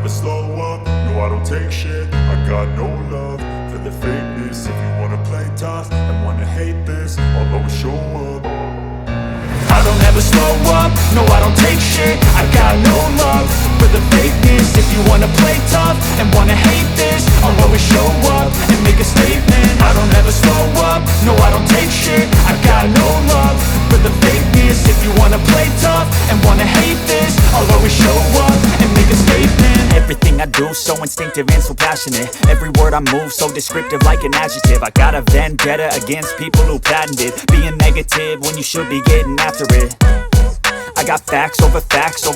never slow up, no I don't take shit. I got no love for the fakeness. If you wanna play tough and wanna hate this, I'll always show up. I don't ever slow up, no I don't take shit. I got no love for the fakeness. If you wanna play tough and wanna hate this, I'll always show up and make a statement. I don't ever slow up, no I don't take shit. I got no love for the fakeness. If you wanna play tough and wanna hate this, I'll always show up and make a statement. Everything I do so instinctive and so passionate. Every word I move so descriptive like an adjective. I got a vendetta against people who patented being negative when you should be getting after it. I got facts over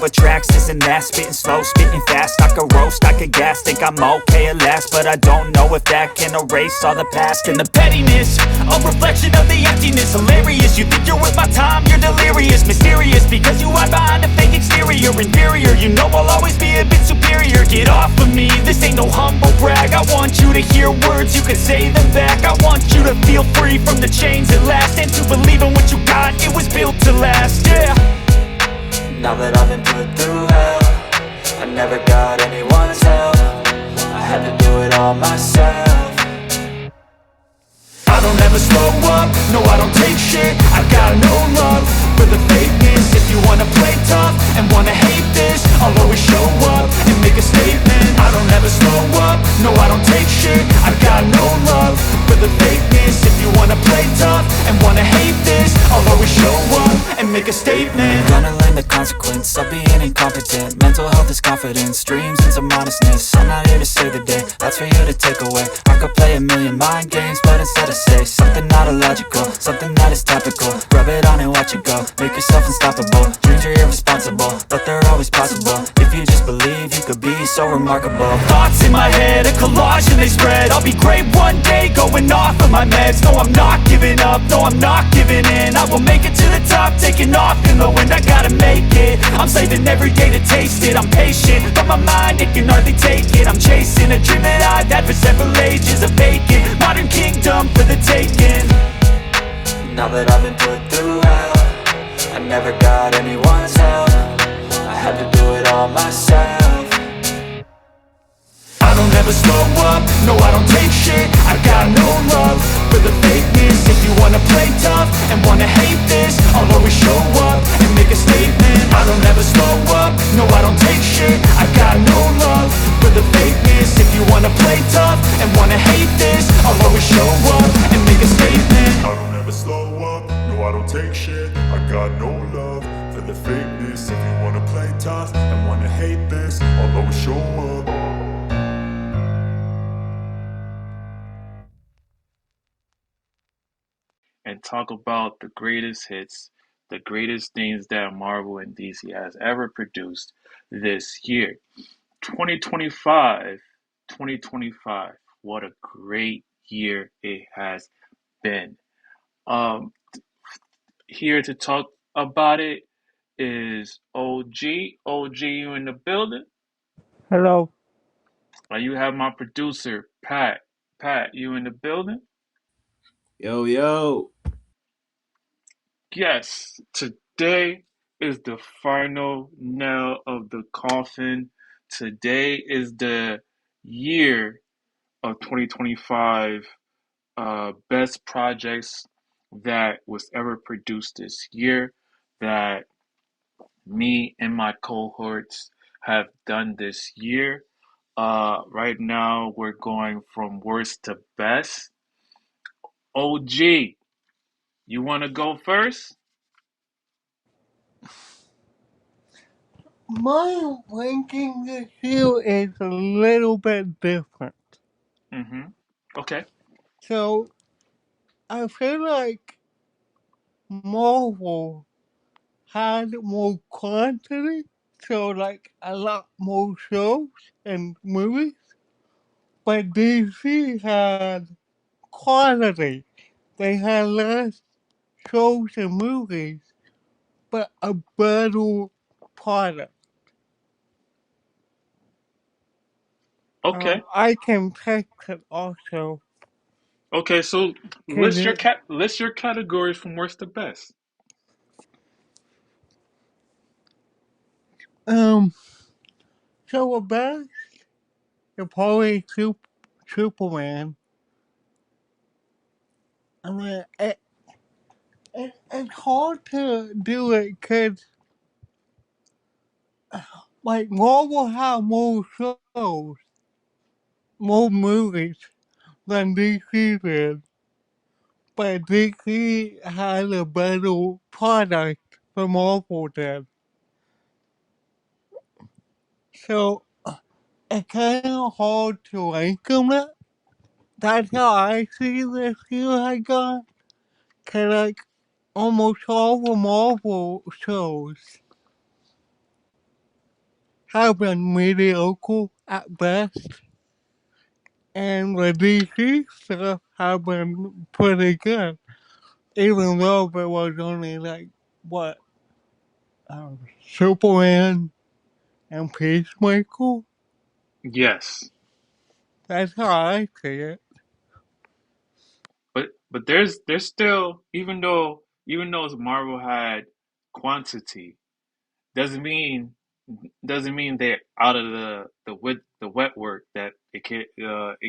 tracks, this and that. Spitting slow, spitting fast. I could roast, I could gas. Think I'm okay at last, but I don't know if that can erase all the past. And the pettiness, a reflection of the emptiness. Hilarious, you think you're worth my time, you're delirious. Mysterious, because you hide behind a fake exterior. Inferior, you know I'll always be a bit superior. Get off of me, this ain't no humble brag. I want you to hear words, you can say them back. I want you to feel free from the chains at last, and to believe in what you got, it was built to last, yeah. Now that I've been put through hell, I never got anyone's help. I had to do it all myself. I don't ever slow up, no I don't take shit. I got no love for the fakeness. If you wanna play tough and wanna hate this, I'll always show up and make a statement. I don't ever slow up, no I don't take shit. I got no love for the fakeness. If you wanna play tough and wanna hate this, I'll always show up and make a statement. Gonna learn the consequence of being incompetent. Mental health is confidence, dreams and some honestness. I'm not here to save the day, that's for you to take away. I could play a million mind games, but instead I say something not illogical, something that is topical. Rub it on and watch it go, make yourself unstoppable. Dreams are irresponsible, but they're always possible. If you just believe, you could be so remarkable. Thoughts in my head, a collage and they spread. I'll be great one day, going off of my meds. No, I'm not giving up, no, I'm not giving in. I will make it to the top, taking off in the wind. I gotta make it, I'm saving every day to taste it. I'm patient, but my mind, it can hardly take it. I'm chasing a dream that I've had for several ages. A vacant, modern kingdom for the taking. Now that I've been put through hell, I never got anyone's help. I had to do it all myself. I don't ever slow up, no I don't take shit. I got no love for the fakeness. If you wanna play tough and wanna hate this, I'll always show up and make a statement. I don't ever slow up, no I don't take shit. I got no love for the fakeness. If you wanna play tough and wanna hate this, I'll always show up and make a statement. I don't ever slow up, no I don't take shit. I got no love for the fakeness. If you wanna play tough and wanna hate this, I'll always show up. And talk about the greatest hits, the greatest things that Marvel and DC has ever produced this year. 2025, 2025. What a great year it has been. Um, Here to talk about it is OG. OG, you in the building? Hello. You have my producer, Pat. Pat, you in the building? Yo, yo. Yes, today is the final nail of the coffin. Today is the year of 2025 best projects that was ever produced this year that me and my cohorts have done this year. Right now, we're going from worst to best. OG, you want to go first? My ranking this year is a little bit different. Mm-hmm. Okay. So I feel like Marvel had more quantity, so like a lot more shows and movies, but DC had quality. They had less shows and movies, but a better product. Okay. I can text it also. Okay, so Can list your categories from worst to best. um so a best probably Superman. I mean, it's hard to do it because, like, Marvel have more shows, more movies than DC did. But DC has a better product than Marvel did. So, it's kind of hard to rank them. That's how I see this year I got. Cause like almost all the Marvel shows have been mediocre at best, and the DC stuff have been pretty good. Even though there was only like what Superman and Peacemaker. Yes, That's how I see it. but there's still, even though Marvel had quantity, doesn't mean doesn't mean they're out of the wet work that it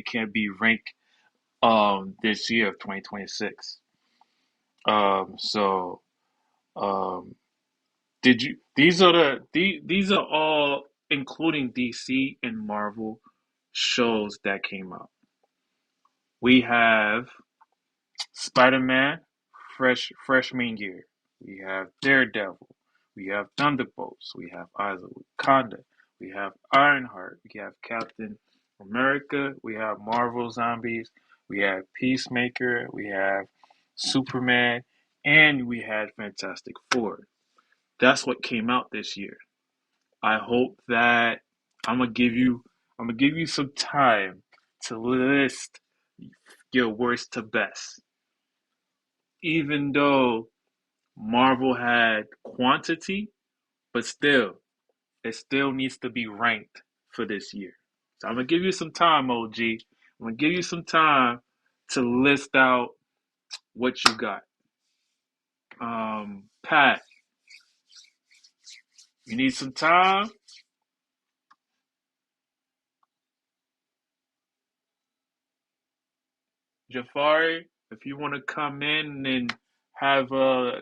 can't be ranked this year of 2026. So um did you these are all including DC and Marvel shows that came out. We have Spider-Man, freshman year. We have Daredevil. We have Thunderbolts. We have Eyes of Wakanda. We have Ironheart. We have Captain America. We have Marvel Zombies. We have Peacemaker. We have Superman, and we had Fantastic Four. That's what came out this year. I hope that I'm gonna give you I'm gonna give you some time to list your worst to best. Even though Marvel had quantity, but still, it still needs to be ranked for this year. So I'm gonna give you some time, OG. I'm gonna give you some time to list out what you got. Pat, you need some time. Jafari, if you want to come in and have a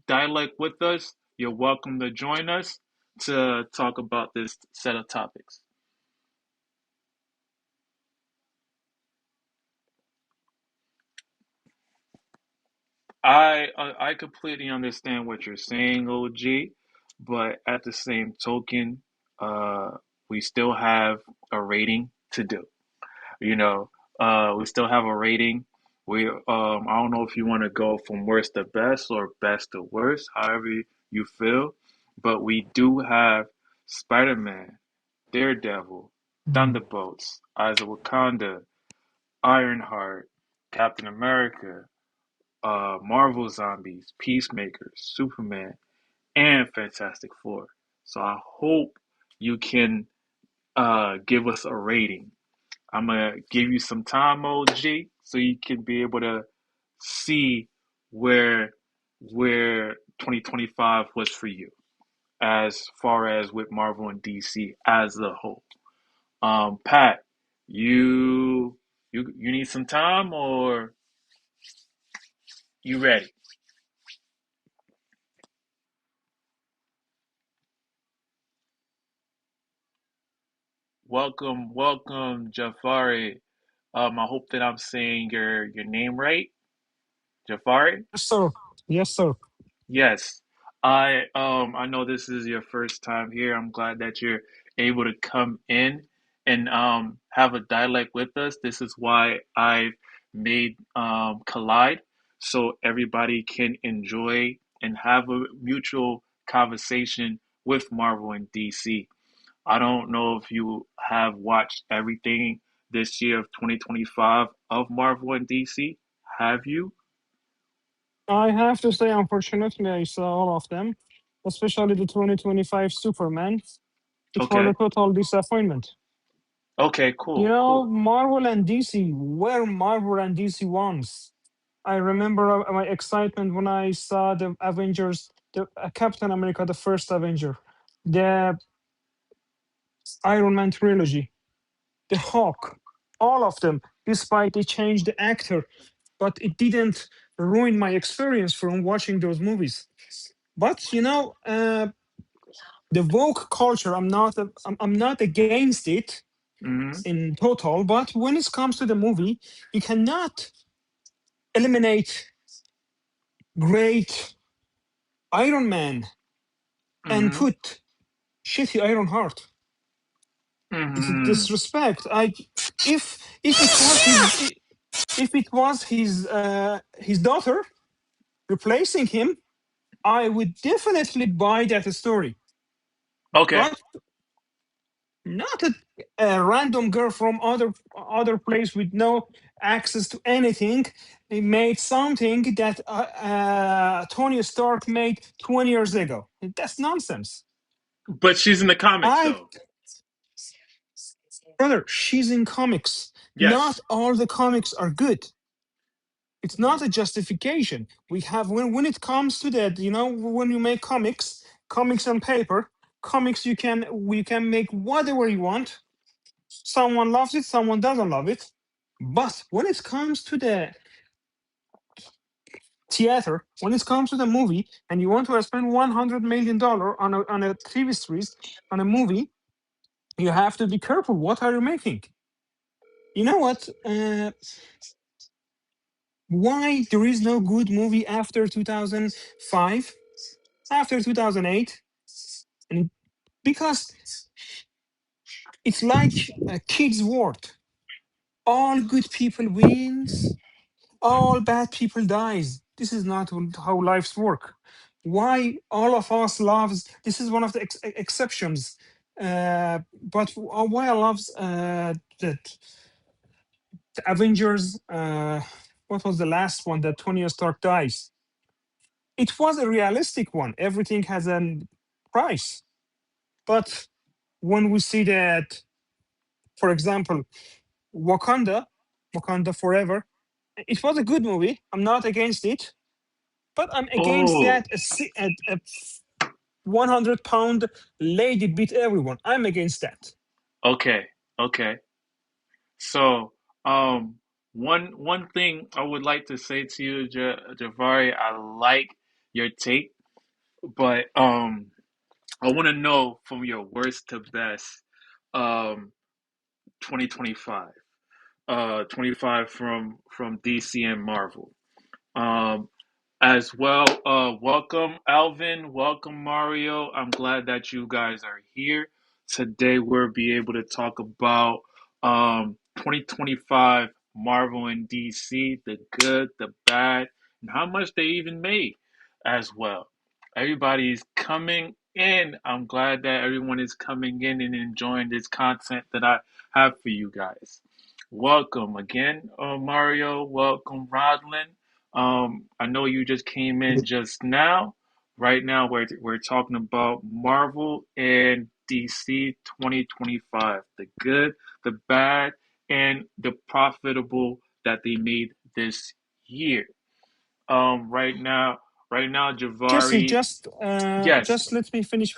dialect with us, you're welcome to join us to talk about this set of topics. I completely understand what you're saying, OG, but at the same token, we still have a rating to do. You know, we still have a rating. I don't know if you want to go from worst to best or best to worst, however you feel, but we do have Spider-Man, Daredevil, Mm. Thunderbolts, Eyes of Wakanda, Ironheart, Captain America, Marvel Zombies, Peacemaker, Superman, and Fantastic Four. So I hope you can give us a rating. I'm gonna give you some time, OG, so you can be able to see where where 2025 was for you, as far as with Marvel and DC as a whole. Pat, you need some time, or you ready? Welcome, welcome, Jafari. I hope that I'm saying your name right, Jafari. Yes, sir. Yes, sir. Yes, I know this is your first time here. I'm glad that you're able to come in and have a dialect with us. This is why I've made Collide, so everybody can enjoy and have a mutual conversation with Marvel and DC. I don't know if you have watched everything this year of 2025 of Marvel and DC. Have you? I have to say, unfortunately, I saw all of them, especially the 2025 Superman. It was a Okay. total disappointment. Okay, You cool, know, cool. Marvel and DC were Marvel and DC ones. I remember my excitement when I saw the Avengers, the Captain America, the first Avenger, the Iron Man trilogy. the Hawk, all of them, despite they changed the actor, but it didn't ruin my experience from watching those movies. But the woke culture, I'm not against it Mm-hmm. in total, but when it comes to the movie, you cannot eliminate great Iron Man and Mm-hmm. put shitty Iron Heart. It's a Mm-hmm. disrespect. If it was if it was his daughter replacing him, I would definitely buy that story. Okay. But not a random girl from other place with no access to anything. They made something that Tony Stark made 20 years ago. That's nonsense. But she's in the comics I though. Brother, she's in comics. Not Yes. all the comics are good. It's not a justification. We have when it comes to that, when you make comics on paper, comics you can make whatever you want. Someone loves it, someone doesn't love it. But when it comes to the theater, when it comes to the movie, and you want to spend $100 million on a TV series, on a movie, you have to be careful. What are you making? You know what? Why there is no good movie after 2005, after 2008? And because it's like a kid's world. All good people wins, all bad people dies. This is not how lives work. Why all of us loves, this is one of the exceptions. But why I loves that the Avengers, what was the last one that Tony Stark dies? It was a realistic one. Everything has a price. But when we see that, for example, Wakanda, Wakanda Forever, it was a good movie. I'm not against it, but I'm against Oh. that a 100-pound lady beat everyone. I'm against that. Okay. Okay. So, um, one thing I would like to say to you, Javari, I like your take, but I want to know from your worst to best, um, 2025, 25 from DC and Marvel. Um, as well, welcome Alvin, welcome Mario. I'm glad that you guys are here. Today we'll be able to talk about 2025 Marvel and DC, the good, the bad, and how much they even made as well. Everybody's coming in. I'm glad that everyone is coming in and enjoying this content that I have for you guys. Welcome again, Mario. Welcome, Rodlin. I know you just came in just now. Right now, we're talking about Marvel and DC 2025, the good, the bad, and the profitable that they made this year. Right now, Jesse, Javari, yes, just let me finish.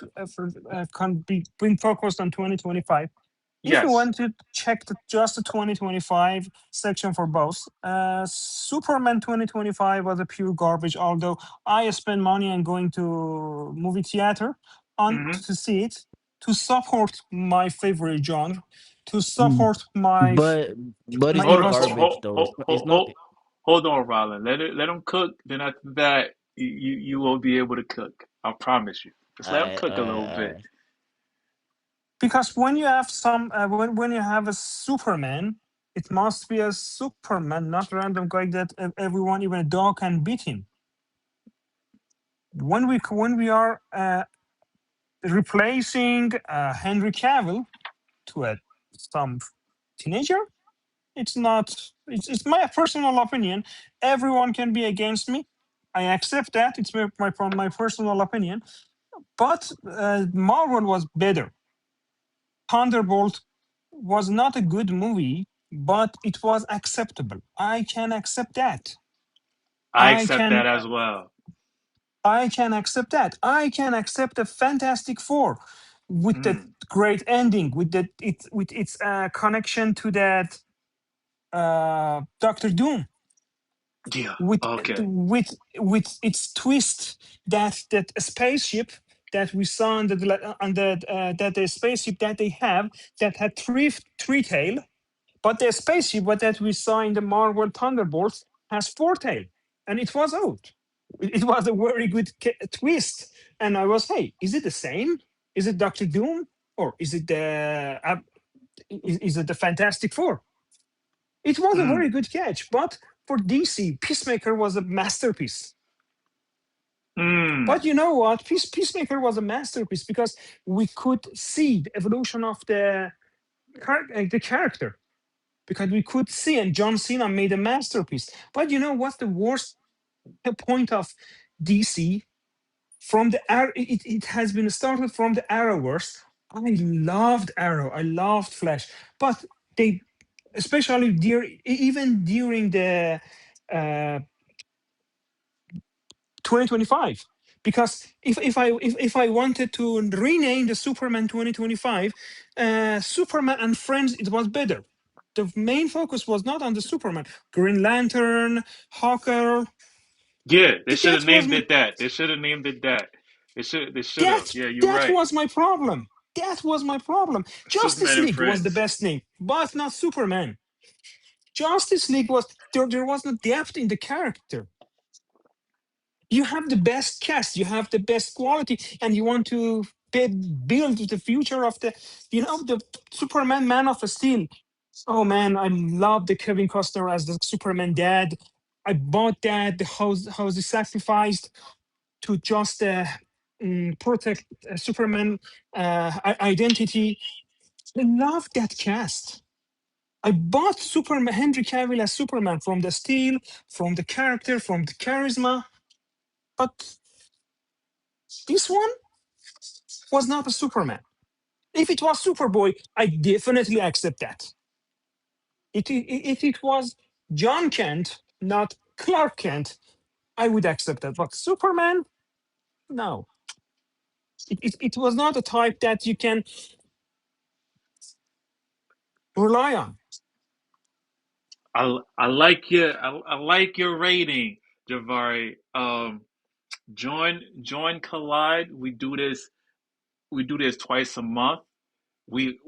Can be being focused on 2025. If you yes, want to check just the 2025 section for both, Superman 2025 was a pure garbage. Although I spend money on going to movie theater on mm-hmm. to see it, to support my favorite genre, to Mm, support my But it's it Hold not on, was garbage though. It's not. hold on, Rylan. Let him cook. Then after that, you will be able to cook. I promise you. Just let him cook a little bit. I because when you have when you have a Superman, it must be a Superman, not random guy that everyone, even a dog, can beat him. When we are replacing Henry Cavill to a some teenager, it's not. It's my personal opinion. Everyone can be against me. I accept that. It's my personal opinion. But Marvel was better. Thunderbolt was not a good movie, but it was acceptable. I can accept that. I I accept can that as well. I can accept that. I can accept a Fantastic Four. with the Mm. great ending, with its connection to that Doctor Doom, Yeah. with Okay. with its twist, that a spaceship that we saw on the spaceship that they have, that had three tail, but the spaceship that we saw in the Marvel Thunderbolts has four tail, and it was out. It was a very good twist, and I was, hey, is it the same? Is it Doctor Doom, or is it is it the Fantastic Four? It was a very Mm. good catch, but for DC, Peacemaker was a masterpiece. But Mm. you know what? Peacemaker was a masterpiece because we could see the evolution of the character, because we could see, and John Cena made a masterpiece. But you know what's the worst point of DC? From the it has been started from the Arrowverse. I loved Arrow, I loved Flash, but they, especially even during the uh, 2025, because if I wanted to rename the Superman 2025, Superman and Friends, it was better. The main focus was not on the Superman. Green Lantern, Hawker. Yeah, they should have That was named my it that. They should have named it that. They should. They should have. that Yeah, you're that right. was my problem. That was my problem. Superman Justice and League was the Friends. best name, but not Superman. Justice League was there. There was no depth in the character. You have the best cast, you have the best quality, and you want to build the future of the Superman, Man of Steel. Oh man, I love the Kevin Costner as the Superman dad. I bought that, the house he sacrificed to just protect Superman identity. I love that cast. I bought Superman, Henry Cavill as Superman, from the steel, from the character, from the charisma. But this one was not a Superman. If it was Superboy, I definitely accept that. If it was John Kent, not Clark Kent, I would accept that. But Superman, no. It was not a type that you can rely on. I like your rating, Javari. Join Collide. We do this twice a month. We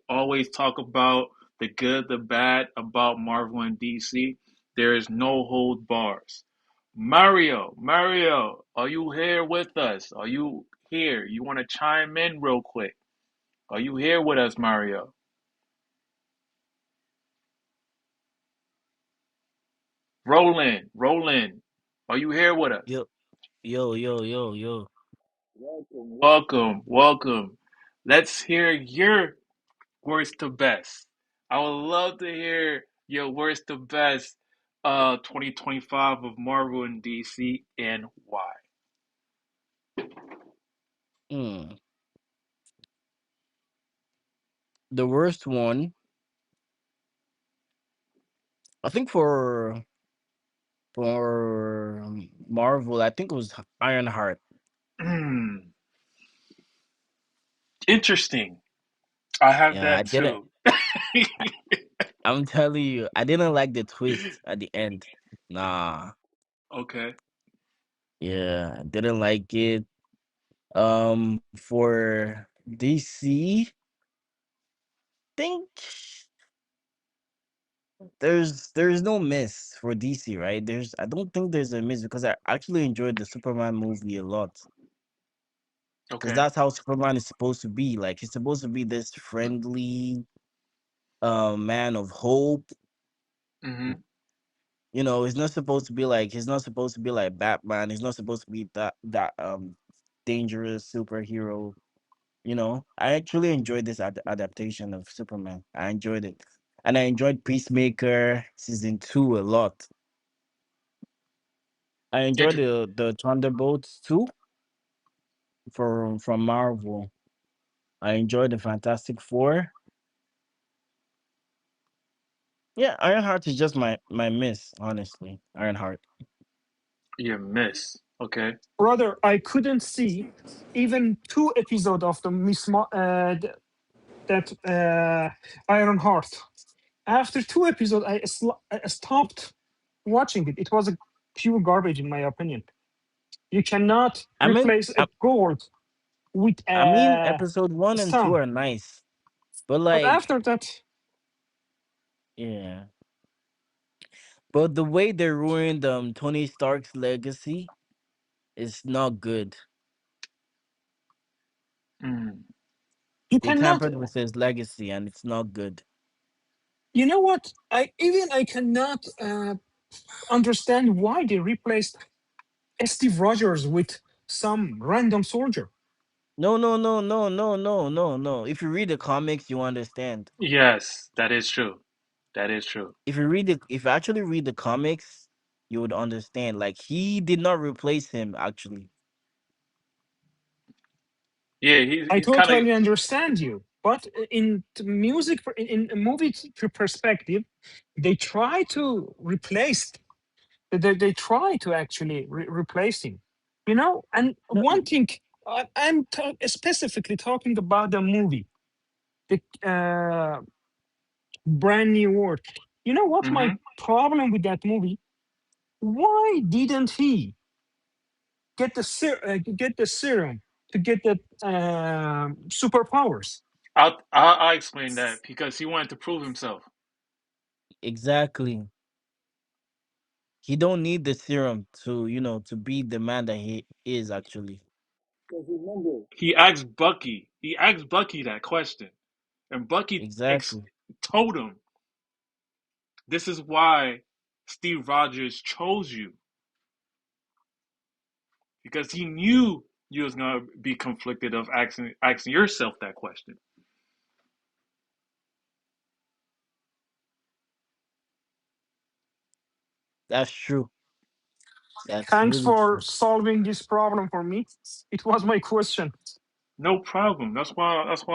always talk about the good, the bad about Marvel and DC. There is no hold bars. Mario, are you here with us? Are you here? You want to chime in real quick? Are you here with us, Mario? Roland, are you here with us? Yo, yo. Welcome. Let's hear your worst to best. I would love to hear your worst to best 2025 of Marvel and DC and why. Mm. The worst one, I think for Marvel, I think it was Ironheart. Hmm, interesting. I have Yeah, I that didn't. too. I, I'm telling you, I didn't like the twist at the end. Nah, Okay. yeah, I didn't like it. For DC, think there's no miss for DC, right? I don't think there's a miss because I actually enjoyed the Superman movie a lot. Because Okay. that's how Superman is supposed to be. Like he's supposed to be this friendly man of hope. Mm-hmm. He's not supposed to be like Batman. He's not supposed to be that dangerous superhero. I actually enjoyed this adaptation of Superman. I enjoyed it. And I enjoyed Peacemaker season 2 a lot. I enjoyed Inter- the Thunderbolts too from Marvel. I enjoyed the Fantastic Four. Yeah, Ironheart is just my miss, honestly. Ironheart. you miss. Okay. Brother, I couldn't see even two episodes of the that Iron Heart. After two episodes, I stopped watching it. It was a pure garbage, in my opinion. You cannot I mean, replace a gold with I mean, a episode one and two stone. are nice, but But like, after that, yeah, but the way they ruined Tony Stark's legacy is not good. Mm. you They cannot. tampered with his legacy, and it's not good. You know what? I cannot understand why they replaced Steve Rogers with some random soldier. No, no, no, no, no, no, no, no. If you read the comics, you understand. Yes, that is true. That is true. If you actually read the comics, you would understand. Like he did not replace him. Actually, Yeah, I he's kind of. totally understand you, but in a movie perspective, they try to replace. They try to actually replace him. You know, and no, one thing specifically talking about the movie, the brand new world. You know what my Hmm. problem with that movie? Why didn't he get the serum to get the superpowers? I'll explain that because he wanted to prove himself. exactly. He don't need the serum to to be the man that he is actually. Because remember, he asked Bucky. He asked Bucky that question, and Bucky Exactly. told him, "This is why Steve Rogers chose you because he knew you was gonna be conflicted of asking yourself that question." That's true. That's Thanks really for true. solving this problem for me. It was my question. No problem. That's why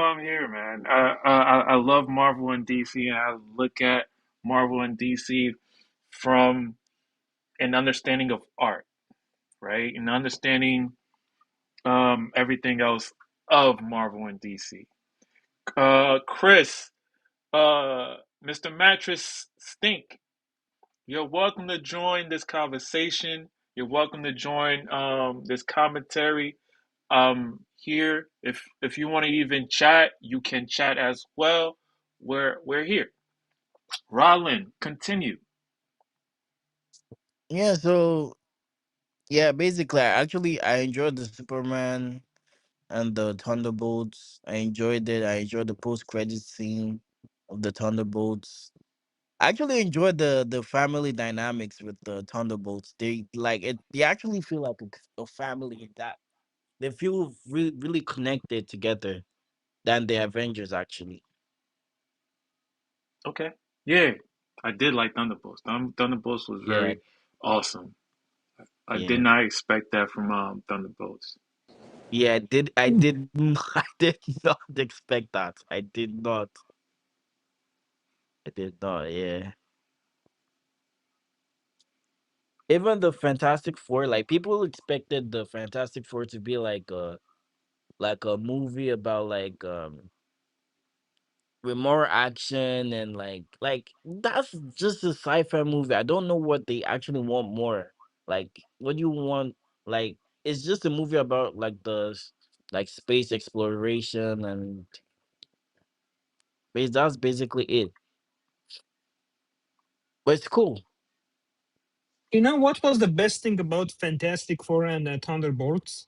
I'm here, man. I love Marvel and DC, and I look at Marvel and DC from an understanding of art, right, and understanding everything else of Marvel and DC. Chris, Mr. Mattress Stink, you're welcome to join this conversation. You're welcome to join this commentary here. If you want to even chat, you can chat as well. We're here. Rollin, continue. Yeah. So yeah, basically, I enjoyed the Superman and the Thunderbolts. I enjoyed it. I enjoyed the post credit scene of the Thunderbolts. I actually enjoyed the family dynamics with the Thunderbolts. They like it. They actually feel like a family that they feel really connected together than the Avengers actually. Okay. Yeah, I did like Thunderbolts. Thunderbolts was Yeah, very awesome. I did yeah, not expect that from Thunderbolts. yeah. I did I did not expect that. I did not. I did not. Yeah. Even the Fantastic Four, like people expected the Fantastic Four to be like a movie about with more action and like that's just a sci-fi movie. I don't know what they actually want more. Like what do you want? Like it's just a movie about like space exploration and that's basically it. But it's cool. You know what was the best thing about Fantastic Four and Thunderbolts?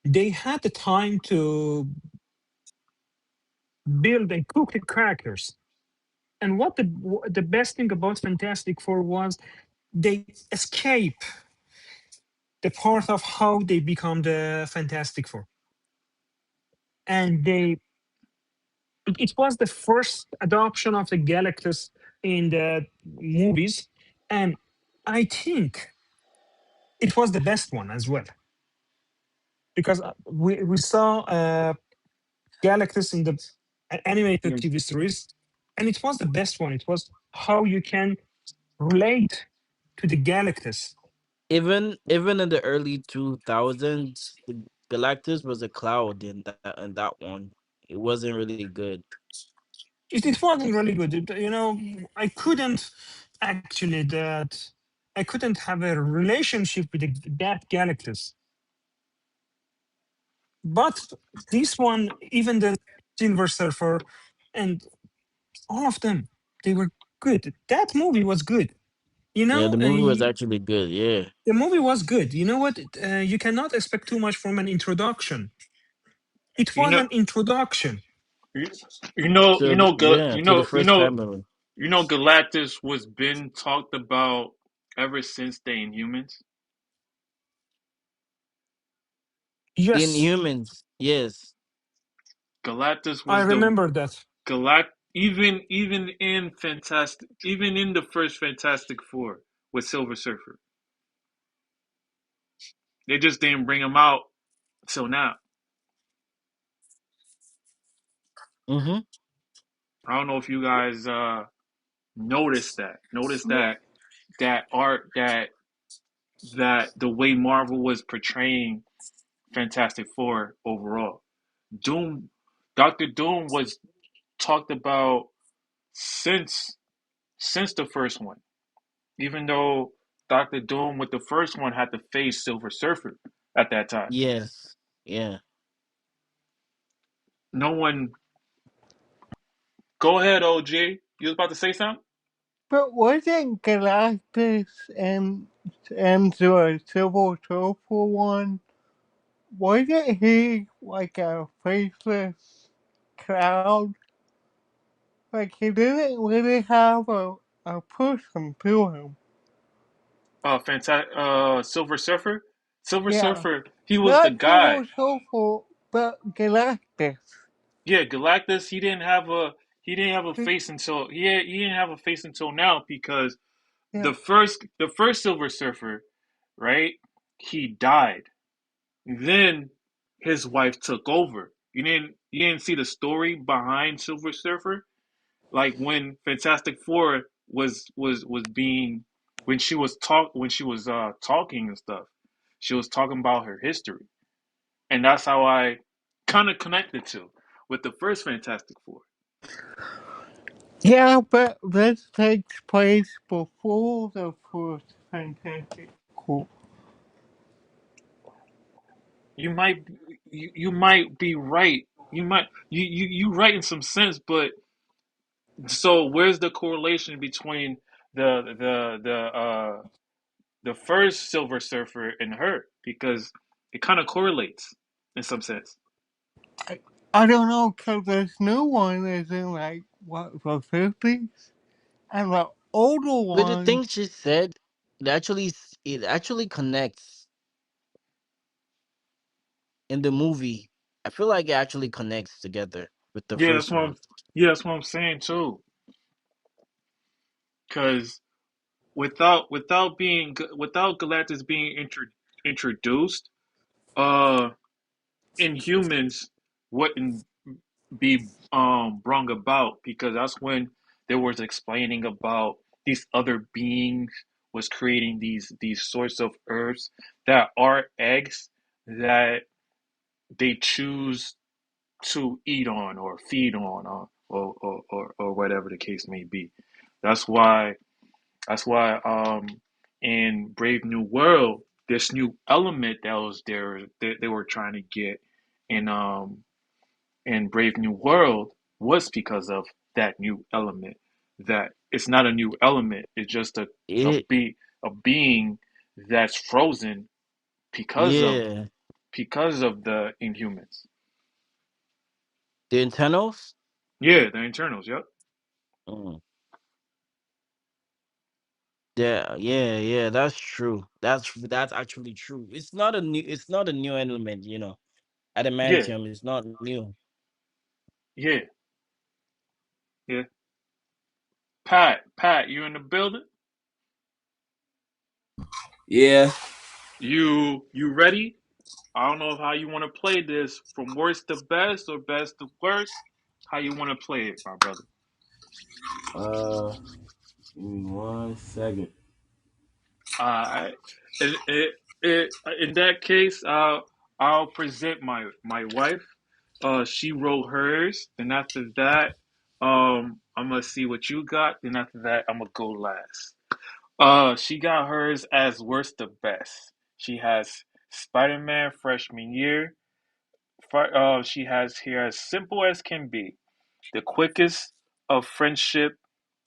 They had the time to build and cook the characters. And the best thing about Fantastic Four was they escape the part of how they become the Fantastic Four, and it was the first adoption of the Galactus in the movies, and I think it was the best one as well because we saw Galactus in the animated Yeah. TV series, and it was the best one. It was how you can relate to the Galactus Even in the early 2000s, the Galactus was a cloud in that one. It wasn't really good. It wasn't really good. I couldn't actually that I couldn't have a relationship with that Galactus. But this one, even the Silver Surfer, and all of them, they were good. That movie was good. Yeah, the movie was And actually good. Yeah. the movie was good. You know what? You cannot expect too much from an introduction. It You was know, an introduction. you, you know, So yeah, to the first family. Galactus was been talked about ever since the Inhumans. Yes, Inhumans, yes. Galactus I was the remember that. even in Fantastic, even in the first Fantastic Four with Silver Surfer, they just didn't bring him out till now. Mm-hmm. I don't know if you guys noticed that. Noticed But that art that the way Marvel was portraying Fantastic Four overall. Doom, Doctor Doom was talked about since the first one. Even though Doctor Doom with the first one had to face Silver Surfer at that time. Yes. Yeah. No one. Go ahead, OG. You was about to say something? but wasn't Galactus and the Civil Surfer one? Wasn't he like a faceless cloud? Like he didn't really have a person to him. Silver Surfer. Silver Yeah. Surfer. He was the Not guy. Civil Surfer, but Galactus. Yeah, Galactus. He didn't have a He, face until he didn't have a face until now because yeah. the first Silver Surfer, right? He died. Then his wife took over. You didn't see the story behind Silver Surfer, like when Fantastic Four was being when she was talking and stuff. She was talking about her history, and that's how I kind of connected to with the first Fantastic Four. Yeah, but this takes place before the first Fantastic Four. You might you might be right. You right in some sense, but so where's the correlation between the first Silver Surfer and her? Because it kind of correlates in some sense. I, I don't know, because this new one is in like, what, the 50s? And the older But the one, thing she said, it actually connects in the movie. I feel like it actually connects together with the Yeah, first one. that's what I'm saying too. Because without Galactus being introduced, uh, Inhumans wouldn't be brung about because that's when there was explaining about these other beings was creating these sorts of herbs that are eggs that they choose to eat on or feed on or whatever the case may be. That's why that's why in Brave New World this new element that was there that they were trying to get in Brave New World was because of that new element. That it's not a new element; it's just a It be a being that's frozen because of yeah. the Inhumans. The internals? Yeah, the internals. Yep. Mm. Yeah, yeah, yeah, that's true. That's actually true. It's not a new element, you know. Yeah, Adamantium is not new. yeah, yeah. Pat, you in the building? Yeah. You ready? I don't know how you want to play this, from worst to best or best to worst. How you want to play it, my brother? Uh, Give me 1 second. Alright. it, in that case, I'll present my wife. She wrote hers. Then after that, I'm gonna see what you got. Then after that, I'm gonna go last. She got hers as worst to best. She has Spider-Man freshman year. She has here as simple as can be, the quickest of friendship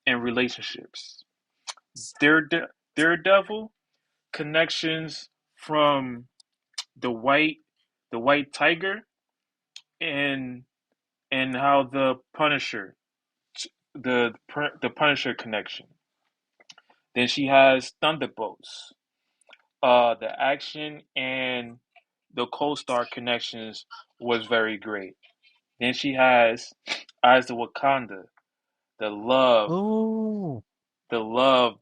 and relationships. Daredevil connections from the white the white tiger and how the Punisher connection. Then she has Thunderbolts. The action and the co-star connections was very great. Then she has Eyes of Wakanda. The love, Oh, the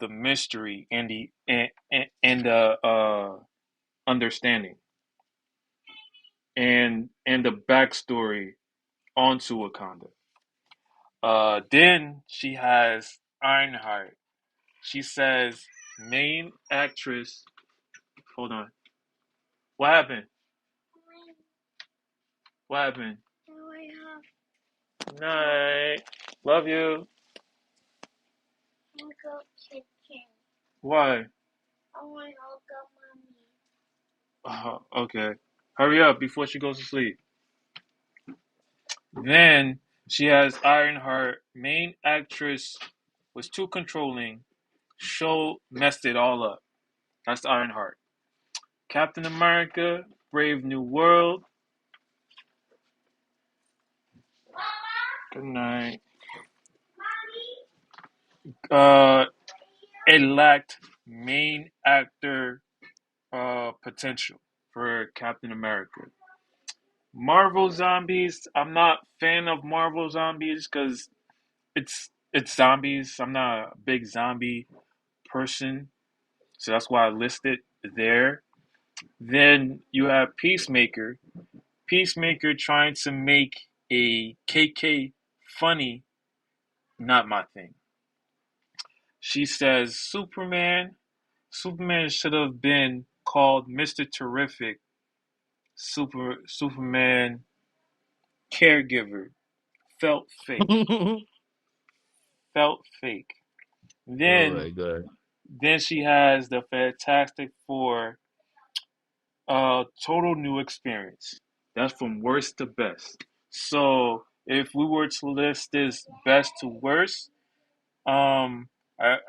mystery, and the understanding, and the backstory onto Wakanda. Then she has Ironheart. She says main actress. Hold on. What happened? What happened? Night. Love you. Why? Okay. Hurry up before she goes to sleep. Then she has Ironheart. Main actress was too controlling. Show messed it all up. That's Ironheart. Captain America, Brave New World. Good night. Uh, it lacked main actor potential for Captain America. Marvel Zombies. I'm not fan of Marvel Zombies because it's zombies. I'm not a big zombie person, so that's why I listed there. Then you have Peacemaker. Peacemaker trying to make a KK funny, not my thing. She says Superman should have been called Mr. Terrific. Superman caregiver felt fake. oh Felt fake. my Then god. then she has the Fantastic Four, total new experience. That's from worst to best. So if we were to list this best to worst,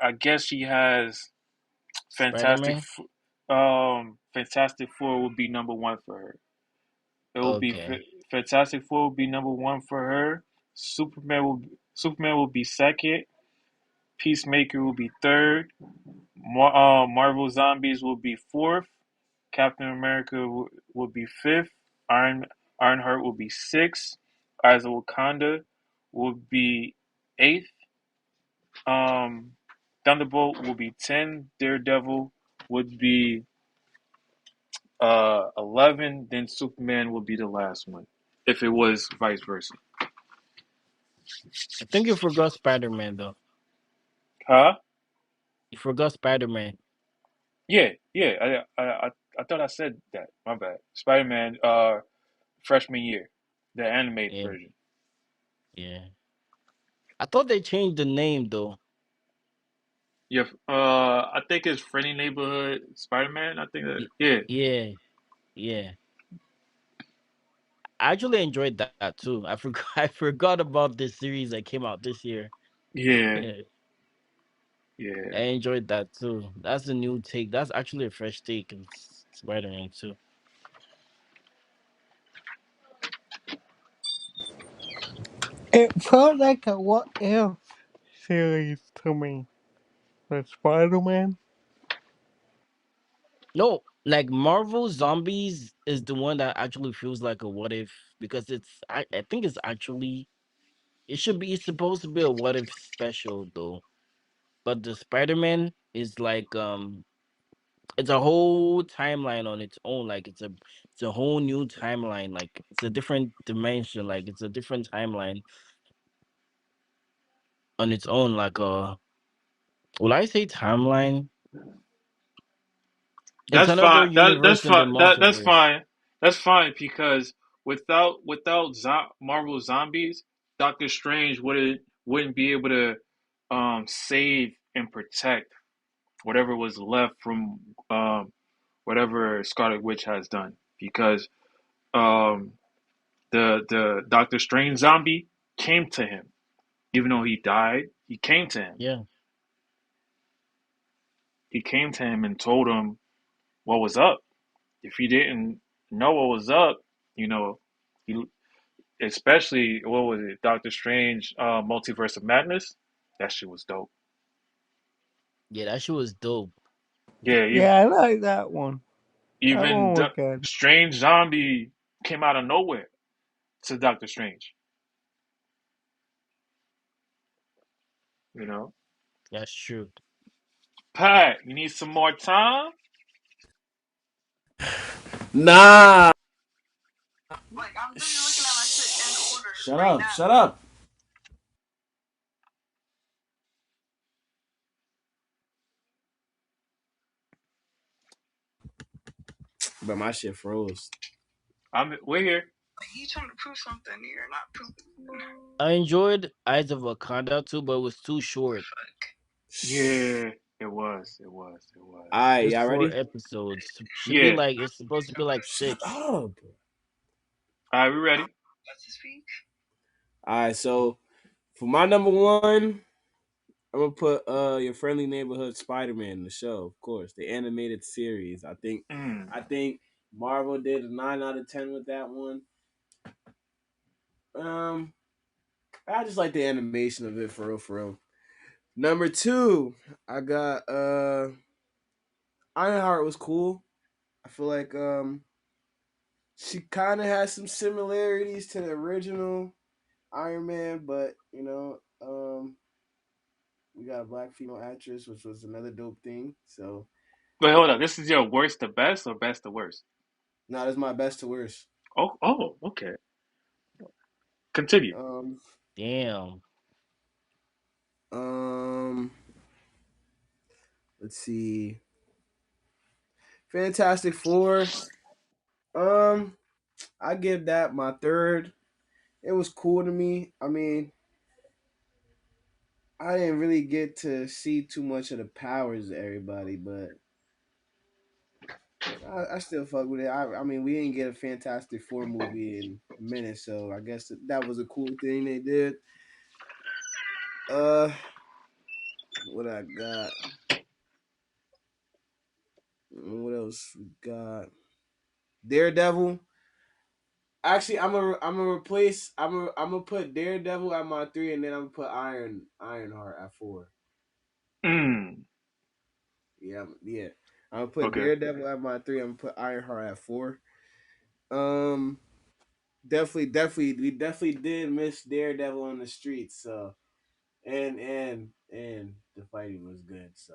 I guess she has Spider Fantastic. Man. Fantastic Four would be number one for her. It will be Okay. Fantastic Four will be number one for her. Superman will be second. Peacemaker will be third. Marvel Zombies will be fourth. Captain America will be fifth. Ironheart will be sixth. Eyes of Wakanda will be eighth. Um, Thunderbolt will be 10. Daredevil would be 11. Then Superman will be the last one. If it was vice versa, I think you forgot Spider Man though. huh? You forgot Spider Man. Yeah, yeah. I thought I said that. My bad. Spider Man, freshman year, the animated Yeah, version. yeah. I thought they changed the name though. Yeah, I think it's Friendly Neighborhood Spider Man. I think that. Y- Yeah, Yeah, yeah. I actually enjoyed that too. I forgot I forgot about this series that came out this year. yeah, Yeah, I yeah. enjoyed that too. That's a new take. That's actually a fresh take of Spider Man too. It felt like a what if series to me. The Spider Man. No, like Marvel Zombies is the one that actually feels like a what if because I think it's actually it's supposed to be a what if special though. But the Spider-Man is like it's a whole timeline on its own. Like it's a whole new timeline. Like it's a different dimension. Like it's a different timeline on its own. Like will I say timeline? It's That's another fine. That's universe in the fine. That's multiverse. fine. That's fine because without Marvel zombies, Doctor Strange wouldn't be able to save and protect whatever was left from whatever Scarlet Witch has done because um, the Doctor Strange zombie came to him even though he died. He came to him. Yeah, He came to him and told him what was up. If he didn't know what was up, you know, he especially what was it, Doctor Strange, Multiverse of Madness. That shit was dope. yeah, that shit was dope. Yeah, Yeah, I like that one. That even one was good. Strange Zombie came out of nowhere to Doctor Strange. You know, That's true. Pat, you need some more time. Nah. Like I'm literally looking at my shit in order. Shut right up! Now. Shut up! But my shit froze. We're here. Like you trying to prove something you're not proving. I enjoyed Eyes of Wakanda too, but it was too short. Yeah, it was. It was. It was. Alright, Just y'all four ready? episodes. Should be Yeah. like it's supposed to be like Shut six. up. All right, we ready. Let's speak. Alright, so for my number one, I'm gonna put your friendly neighborhood Spider-Man, the show, of course, the animated series. Mm. I think Marvel did a 9 out of 10 with that one. Um, I just like the animation of it for real, for real. Number two, I got Ironheart was cool. I feel like she kind of has some similarities to the original Iron Man, but we got a black female actress, which was another dope thing. So Wait, hold on. This is your worst to best or best to worst? now that's my best to worst. Oh, okay. Continue. Um, Damn. um, let's see, Fantastic Four. Um, I give that my third. It was cool to me. I mean, I didn't really get to see too much of the powers of everybody, but I still fuck with it. I mean, we didn't get a Fantastic Four movie in a minute, so I guess that was a cool thing they did. Uh, what I got? What else we got? Daredevil. Actually, I'm gonna replace. I'm gonna put Daredevil at my three, and then I'm gonna put Ironheart at four. Mm. Yeah, yeah. I'm gonna put Okay. Daredevil at my three. I'm gonna put Ironheart at four. Um, we definitely did miss Daredevil on the streets. So and the fighting was good. So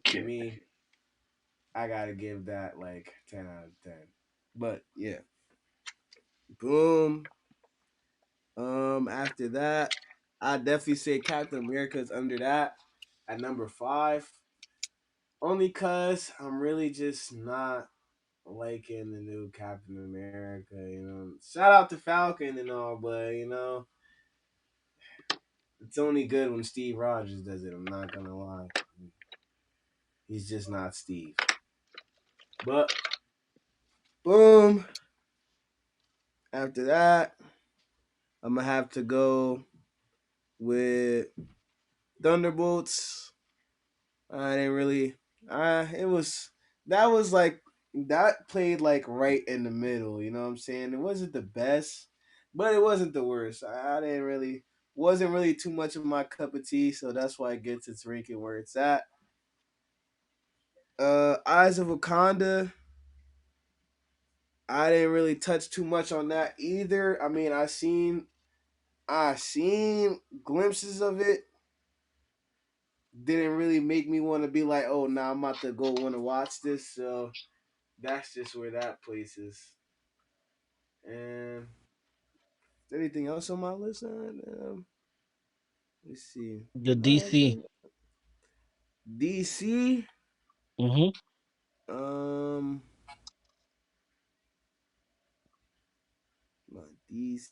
for Okay. me, I gotta give that like 10 out of 10. But yeah, boom. After that, I definitely say Captain America's under that at number five. Only cause I'm really just not liking the new Captain America. Shout out to Falcon and all, but it's only good when Steve Rogers does it. I'm not gonna lie, he's just not Steve. But boom. After that, I'm gonna have to go with Thunderbolts. I didn't really. It was that was like that played like right in the middle. You know what I'm saying? It wasn't the best, but it wasn't the worst. I didn't really wasn't really too much of my cup of tea, so that's why it gets its ranking where it's at. Eyes of Wakanda. I didn't really touch too much on that either. I mean, I seen glimpses of it. Didn't really make me want to be like, oh, now I'm about to go want to watch this. So that's just where that place is. And anything else on my list? Let's see. The No, DC. DC. Mm-hmm. Um, these.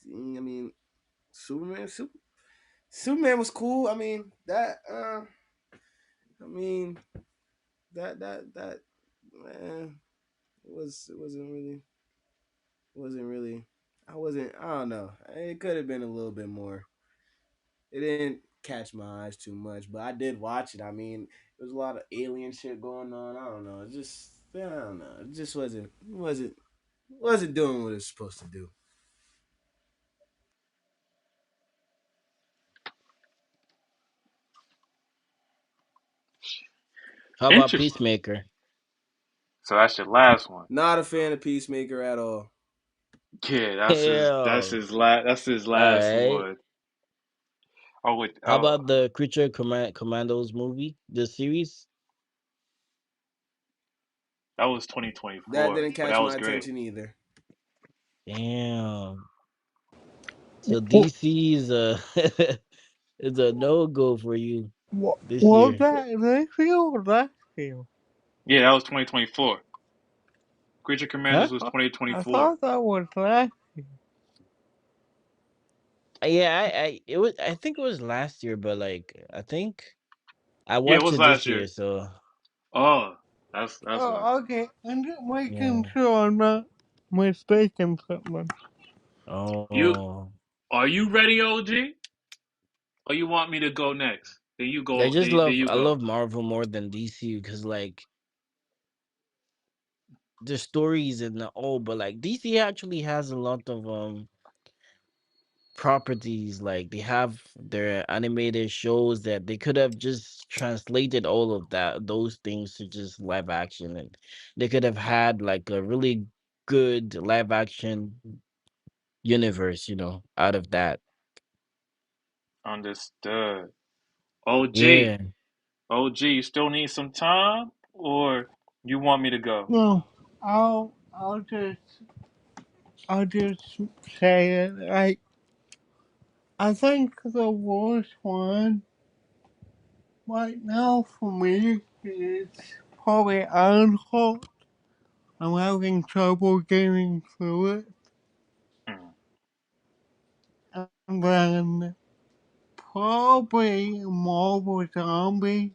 I mean, Superman. Superman was cool. I mean that. I mean that. Man, it wasn't really. I wasn't. I don't know. It could have been a little bit more. It didn't catch my eyes too much, but I did watch it. I mean, there was a lot of alien shit going on. I don't know. It just I don't know. It just wasn't doing what it's supposed to do. How about Interesting. Peacemaker? So that's your last one. Not a fan of Peacemaker at all. Yeah, that's Hell. his All last right. one. Oh wait, How oh about the Commandos movie, the series? that was That 2024, didn't but catch that my was great. attention either. Damn. So DC is a is a no go for you this Was year. that this year or last year? Yeah, that was 2024. Creature I, Commanders was thought- I 2024. thought that was last. Yeah, I think it was last year, but like I think I Yeah, it watched was it last this year, year. so Oh, that's why. Oh, okay. I'm just making yeah. sure I'm not mistaken something. You Oh, are you ready, OG? Or you want me to go next? Then you I go. just There love you I go. love Marvel more than DC because like the stories and the all, but like DC actually has a lot of properties. Like they have their animated shows that they could have just translated all of those things to just live action, and they could have had like a really good live action universe, out of that. Understood. OG, Yeah. OG, you still need some time, or you want me to go? No, I'll just say it. I think the worst one right now for me is probably Ironheart. I'm having trouble getting through it. Mm, And then probably Marvel Zombie,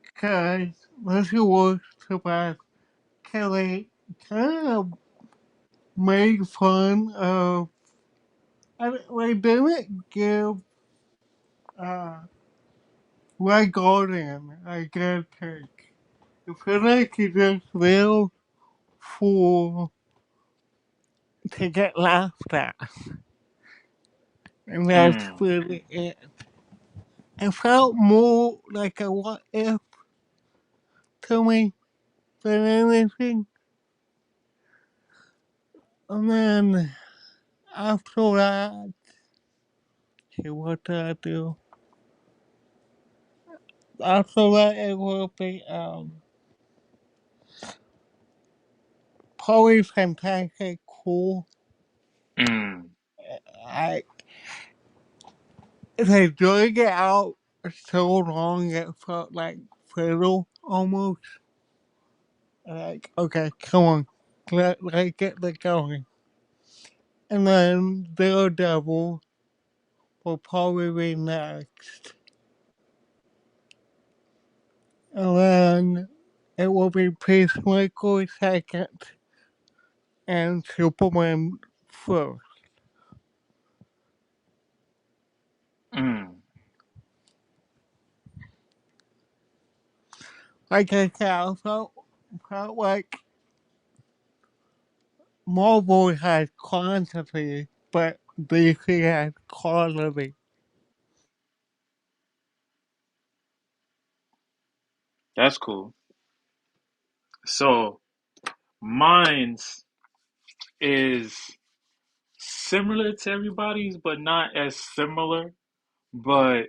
because this was about Kelly kind of made fun of. They didn't give uh, Red Guardian a good take. I feel like he just there for to get laughed at, and that's mm, really it. It felt more like a what if to me than anything. And then after that, see what did I do? After that, it will be probably fantastic, cool. mm. I they drag it out so long it felt like fiddle almost. Like okay, come on, let's get the going. And then Daredevil will probably be next. And then it will be Peacemaker second and Superman first. Mm. Like I said, I felt like Marvel has quantity, but DC has quality. That's cool. So mine's is similar to everybody's, but not as similar. But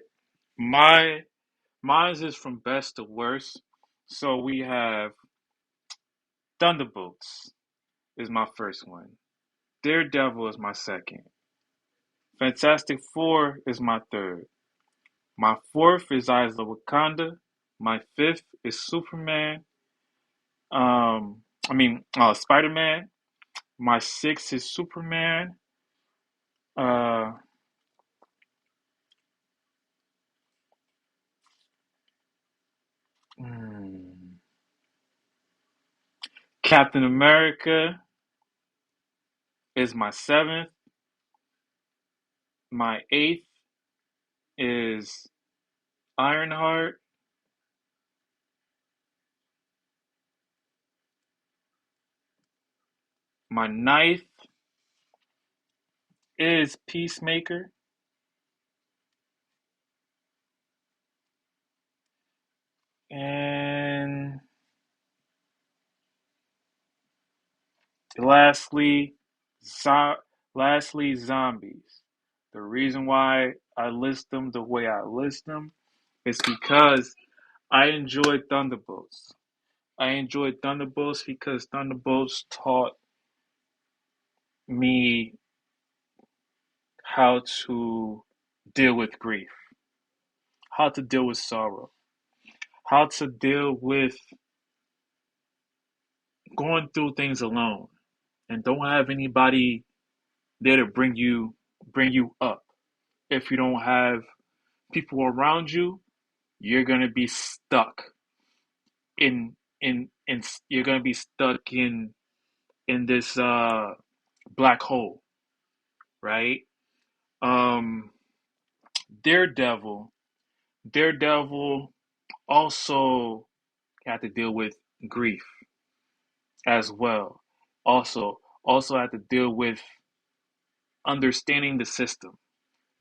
my mine's is from best to worst. So we have Thunderbolts is my first one. Daredevil is my second. Fantastic Four is my third. My fourth is Eyes of Wakanda. My fifth is Superman. Spider-Man. My sixth is Superman. Uh, hmm, Captain America is my seventh. My eighth is Ironheart. My ninth is Peacemaker. And lastly, zo- lastly, zombies. The reason why I list them the way I list them is because I enjoyed Thunderbolts. I enjoyed Thunderbolts because Thunderbolts taught me how to deal with grief, how to deal with sorrow, how to deal with going through things alone and don't have anybody there to bring you up. If you don't have people around you, you're gonna be stuck in you're gonna be stuck in this black hole, right? Um Daredevil. Daredevil also had to deal with grief as well. Also had to deal with understanding the system,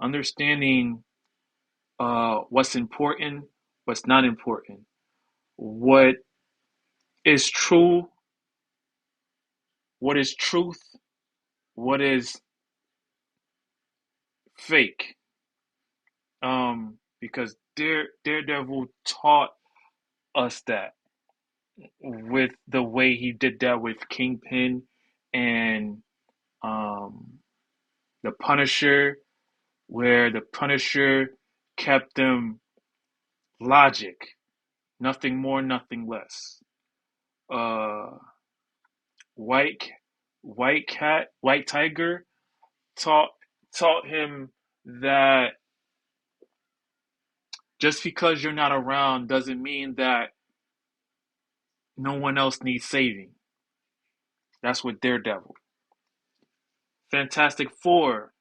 understanding what's important, what's not important, what is true, what is truth, what is fake. Because Daredevil taught us that with the way he did that with Kingpin and um, the Punisher, where the Punisher kept them logic, nothing more, nothing less. Uh, White White Tiger taught taught him that just because you're not around doesn't mean that no one else needs saving. That's what Daredevil. Fantastic Four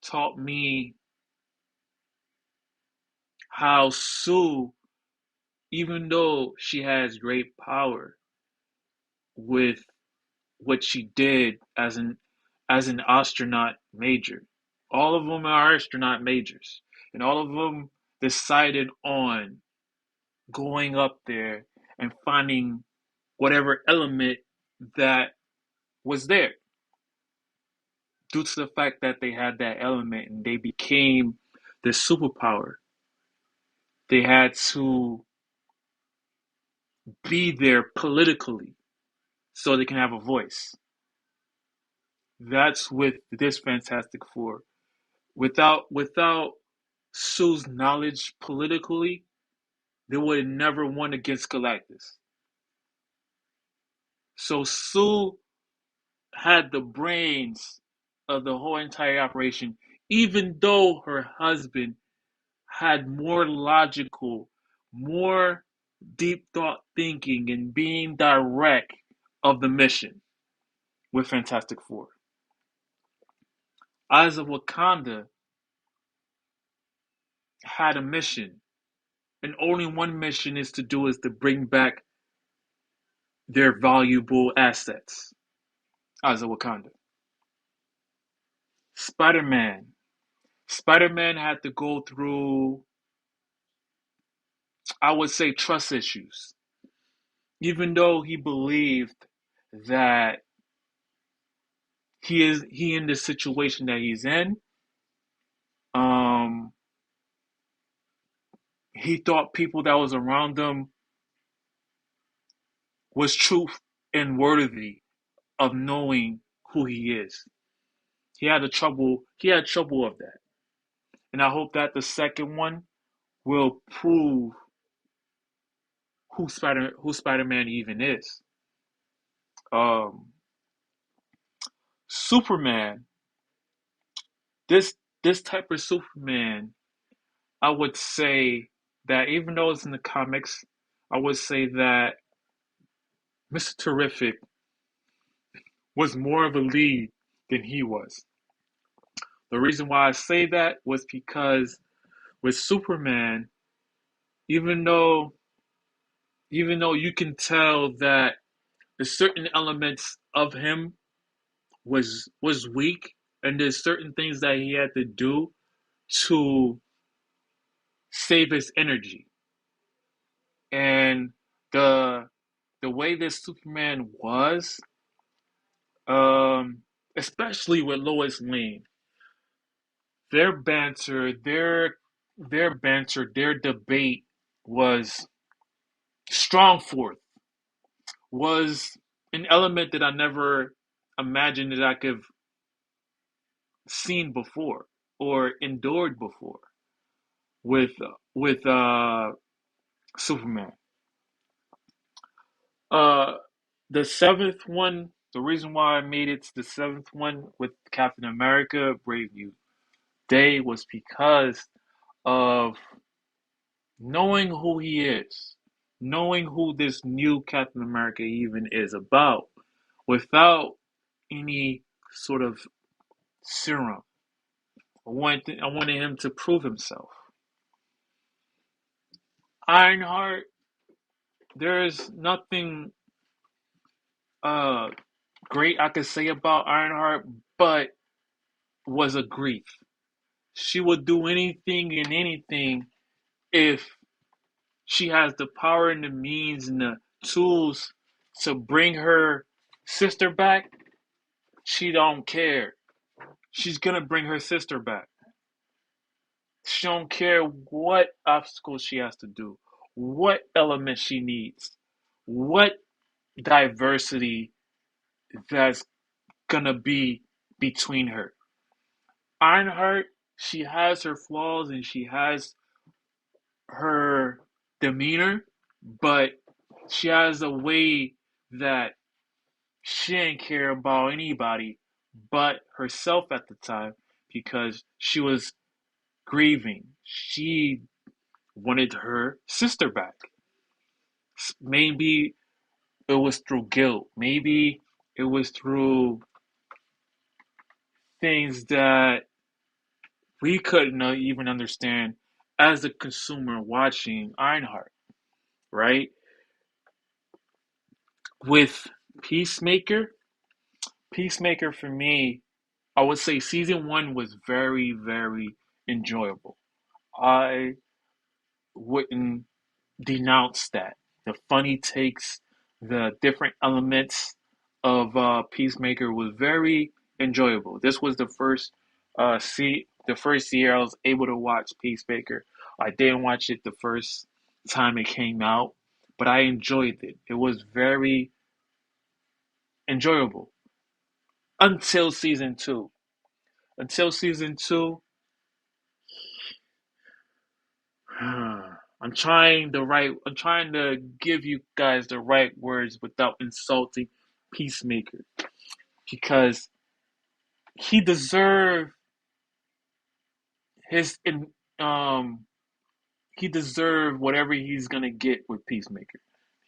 taught me how Sue, even though she has great power with what she did as an astronaut major. All of them are astronaut majors, and all of them decided on going up there and finding whatever element that was there due to the fact that they had that element and they became the superpower. They had to be there politically so they can have a voice. That's with this Fantastic Four. Without Sue's knowledge politically, they would have never won against Galactus. So Sue had the brains of the whole entire operation, even though her husband had more logical, more deep thought thinking and being direct of the mission with Fantastic Four. Eyes of Wakanda had a mission, and only one mission is to bring back their valuable assets. Eyes of Wakanda. Spider-Man. Spider-Man had to go through, I would say, trust issues. Even though he believed that he in the situation that he's in, um, he thought people that was around him was truth and worthy of knowing who he is. He had trouble of that. And I hope that the second one will prove who Spider-Man even is. Um, Superman, this this type of Superman, I would say that even though it's in the comics, I would say that Mr. Terrific was more of a lead than he was. The reason why I say that was because with Superman, even though even though you can tell that the certain elements of him was weak, and there's certain things that he had to do to save his energy. And the the way this Superman was, um, especially with Lois Lane, their banter, their debate was strong forth, was an element that I never imagined that I could have seen before or endured before with with Superman. Uh, the seventh one, the reason why I made it to the seventh one with Captain America: Brave New Day was because of knowing who he is, knowing who this new Captain America even is about, without any sort of serum. I wanted him to prove himself. Ironheart, there's nothing uh great I could say about Ironheart, but was a grief. She would do anything and anything if she has the power and the means and the tools to bring her sister back. She don't care. She's gonna bring her sister back. She don't care what obstacles she has to do, what element she needs, what diversity that's gonna be between her. Ironheart, she has her flaws and she has her demeanor, but she has a way that she didn't care about anybody but herself at the time because she was grieving. She wanted her sister back. Maybe it was through guilt. Maybe it was through things that we couldn't even understand as a consumer watching Ironheart, right? With Peacemaker, Peacemaker for me, I would say season one was very, very enjoyable. I wouldn't denounce that. The funny takes, the different elements of Peacemaker was very enjoyable. This was the first year I was able to watch Peacemaker. I didn't watch it the first time it came out, but I enjoyed it. It was very enjoyable until season two. Until season two, I'm trying to give you guys the right words without insulting Peacemaker because he deserved his um he deserved whatever he's gonna get with Peacemaker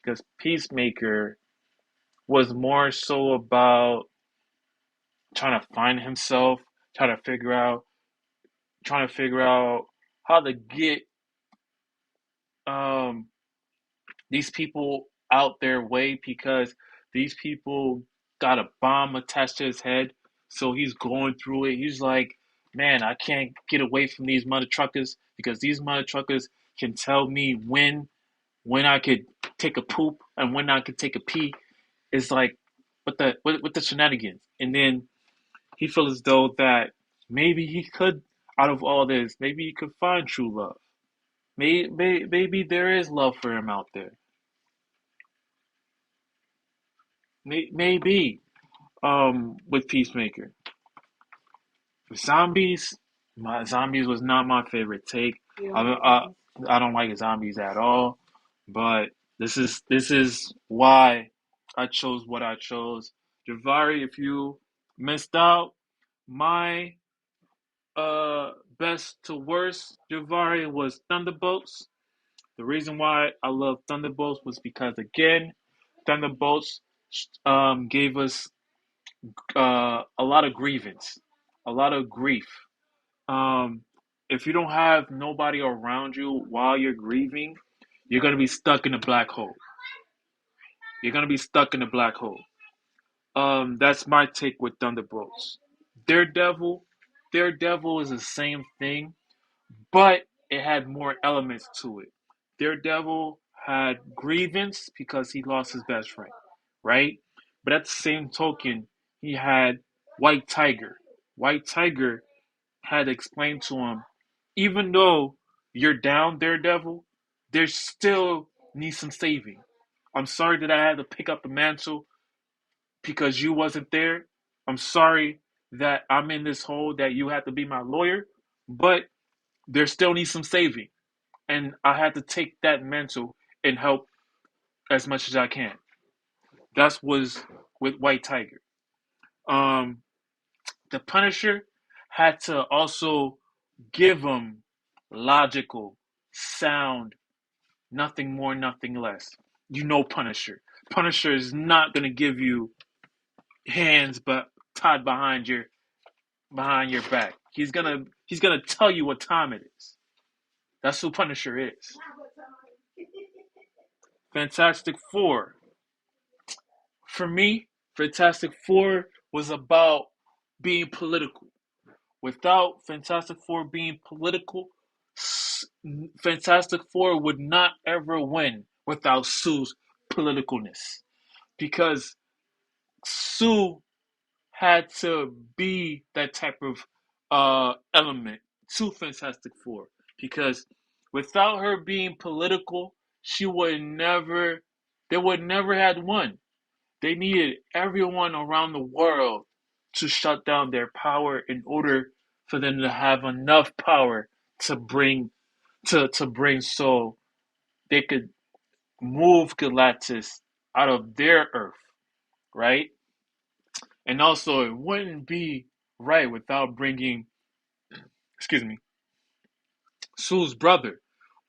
because Peacemaker was more so about trying to find himself, trying to figure out trying to figure out how to get um these people out their way because these people got a bomb attached to his head. So he's going through it. He's like, man, I can't get away from these mother truckers because these mother truckers can tell me when I could take a poop and when I could take a pee. It's like what the shenanigans. And then he feels as though that maybe he could out of all this, maybe he could find true love. Maybe there is love for him out there. Maybe with Peacemaker. Zombies, my zombies was not my favorite take. I don't like zombies at all, but This is why I chose what I chose. Javari, if you missed out, my best to worst Javari was Thunderbolts. The reason why I love Thunderbolts was because again, Thunderbolts gave us a lot of grievance, a lot of grief. Um, if you don't have nobody around you while you're grieving, you're gonna be stuck in a black hole. You're gonna be stuck in a black hole. That's my take with Thunderbolts. Daredevil, Daredevil is the same thing, but it had more elements to it. Daredevil had grievance because he lost his best friend, right? But at the same token, he had White Tiger. White Tiger had explained to him, even though you're down, Daredevil, there still needs some saving. I'm sorry that I had to pick up the mantle because you wasn't there. I'm sorry that I'm in this hole that you had to be my lawyer, but there still needs some saving. And I had to take that mantle and help as much as I can. That was with White Tiger. Um, the Punisher had to also give him logical, sound, nothing more, nothing less. You know Punisher. Punisher is not gonna give you hands but tied behind your back. He's gonna tell you what time it is. That's who Punisher is. Fantastic Four. For me, Fantastic Four was about being political. Without Fantastic Four being political, Fantastic Four would not ever win without Sue's politicalness. Because Sue had to be that type of element to Fantastic Four. Because without her being political, she would never, they would never had won. They needed everyone around the world to shut down their power in order for them to have enough power to bring so they could move Galactus out of their Earth, right? And also, it wouldn't be right without bringing, excuse me, Sue's brother.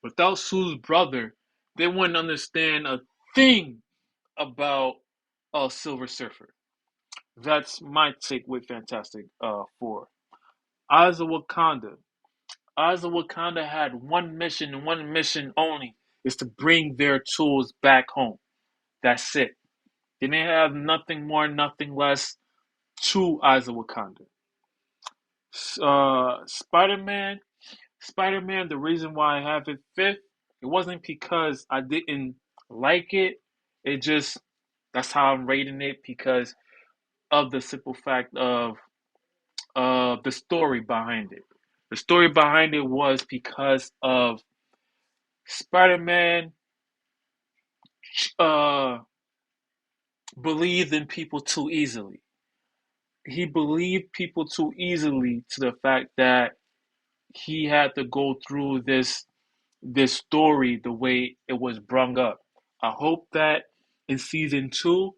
Without Sue's brother, they wouldn't understand a thing about Silver Surfer. That's my take with Fantastic Four. Eyes of Wakanda. Eyes of Wakanda had one mission and one mission only, is to bring their tools back home. That's it. They didn't have nothing more, nothing less to Eyes of Wakanda. Spider-Man. Spider-Man, the reason why I have it fifth, it wasn't because I didn't like it. It just, that's how I'm rating it because of the simple fact of the story behind it. The story behind it was because of Spider-Man uh, believed in people too easily. He believed people too easily to the fact that he had to go through this story the way it was brung up. I hope that in season two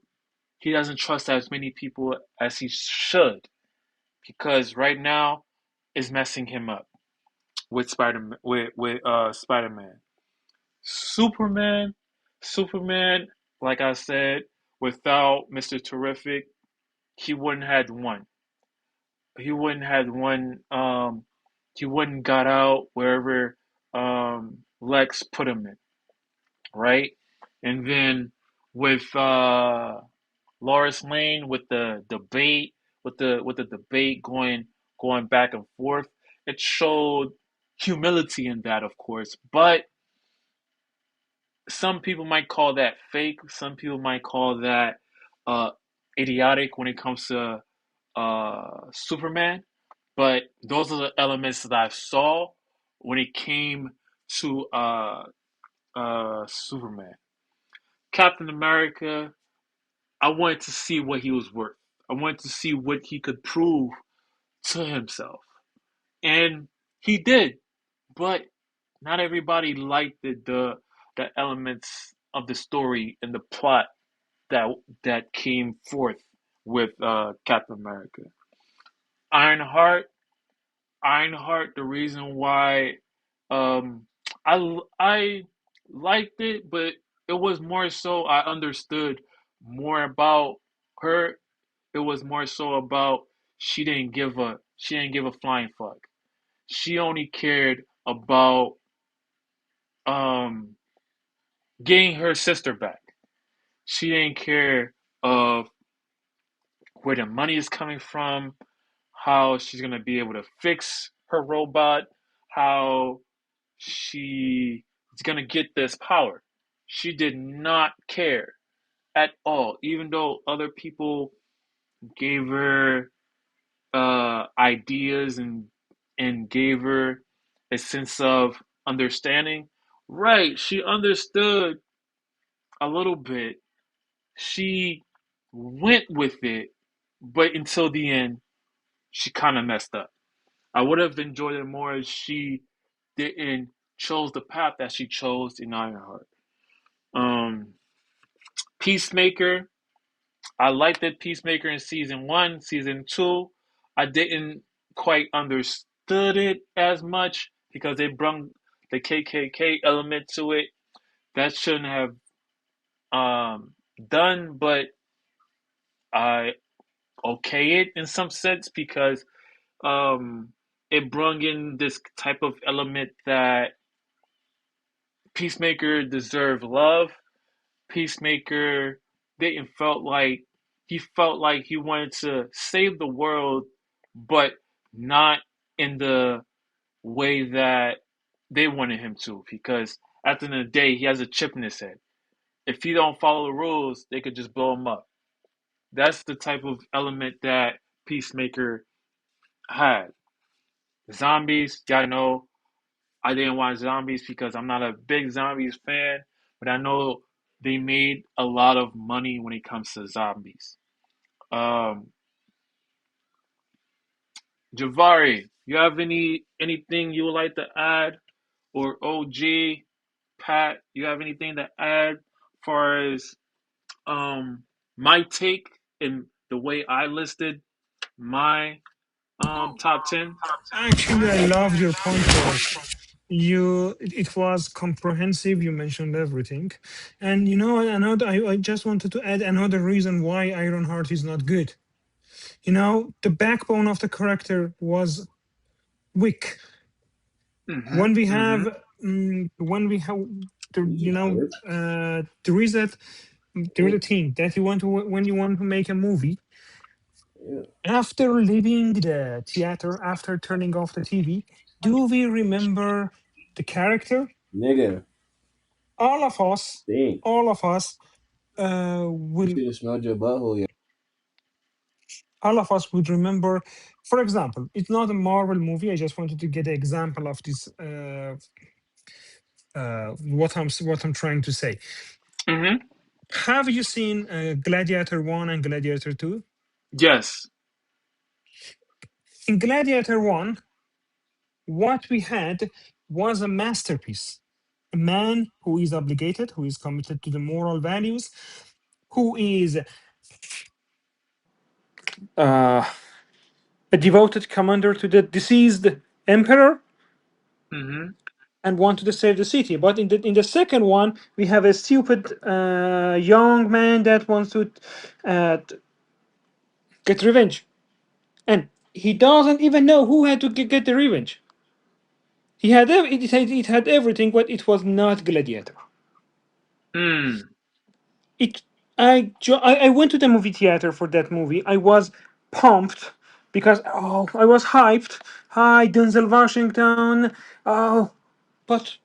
he doesn't trust as many people as he should because right now it's messing him up with Spider-Man. Superman, Superman, like I said, without Mr. Terrific, he wouldn't have won. He wouldn't have won. He wouldn't got out wherever Lex put him in, right? And then with Loris Lane, with the debate, with the debate going back and forth, it showed humility in that, of course, but some people might call that fake. Some people might call that uh, idiotic when it comes to Superman. But those are the elements that I saw when it came to Superman. Captain America, I wanted to see what he was worth. I wanted to see what he could prove to himself. And he did. But not everybody liked the elements of the story and the plot that that came forth with Captain America. Ironheart, Ironheart. The reason why um, I liked it, but it was more so I understood more about her. It was more so about she didn't give a flying fuck. She only cared about um, getting her sister back. She didn't care of where the money is coming from, how she's gonna be able to fix her robot, how she is gonna get this power. She did not care at all, even though other people gave her ideas and gave her a sense of understanding. Right, she understood a little bit. She went with it, but until the end, she kind of messed up. I would have enjoyed it more if she didn't chose the path that she chose in Ironheart. Um, Peacemaker, I liked it. Peacemaker in season one, season two, I didn't quite understood it as much because they brought the KKK element to it. That shouldn't have done, but I okay it in some sense because um, it brought in this type of element that Peacemaker deserved love. Peacemaker didn't felt like he wanted to save the world, but not in the way that they wanted him to. Because at the end of the day, he has a chip in his head. If he don't follow the rules, they could just blow him up. That's the type of element that Peacemaker had. Zombies, y'all know I didn't watch zombies because I'm not a big zombies fan, but I know they made a lot of money when it comes to zombies. Um, Javari, you have anything you would like to add, or OG Pat, you have anything to add, as far as my take and the way I listed my top 10? Actually, I loved your point, George. It was comprehensive. You mentioned everything, and another. I just wanted to add another reason why Ironheart is not good. The backbone of the character was weak. Mm-hmm. When we Mm-hmm. have, You heard? there is that there is a Mm, thing that you want to when you want to make a movie. yeah. After leaving the theater, after turning off the TV, do we remember the character? Nigga, All of us, think. all of us You will should have smelled your butthole. Yeah. all of us would remember. For example, it's not a Marvel movie. I just wanted to get an example of this. What I'm trying to say. Mm-hmm. Have you seen Gladiator One and Gladiator Two? Yes. In Gladiator One, what we had was a masterpiece. A man who is obligated, who is committed to the moral values, who is uh, a devoted commander to the deceased emperor Mm-hmm. and wanted to save the city. But in the second one, we have a stupid young man that wants to uh, get revenge, and he doesn't even know who had to get the revenge. It had everything, but it was not Gladiator. Mm. It I went to the movie theater for that movie. I was pumped because I was hyped. Hi, Denzel Washington. Oh, but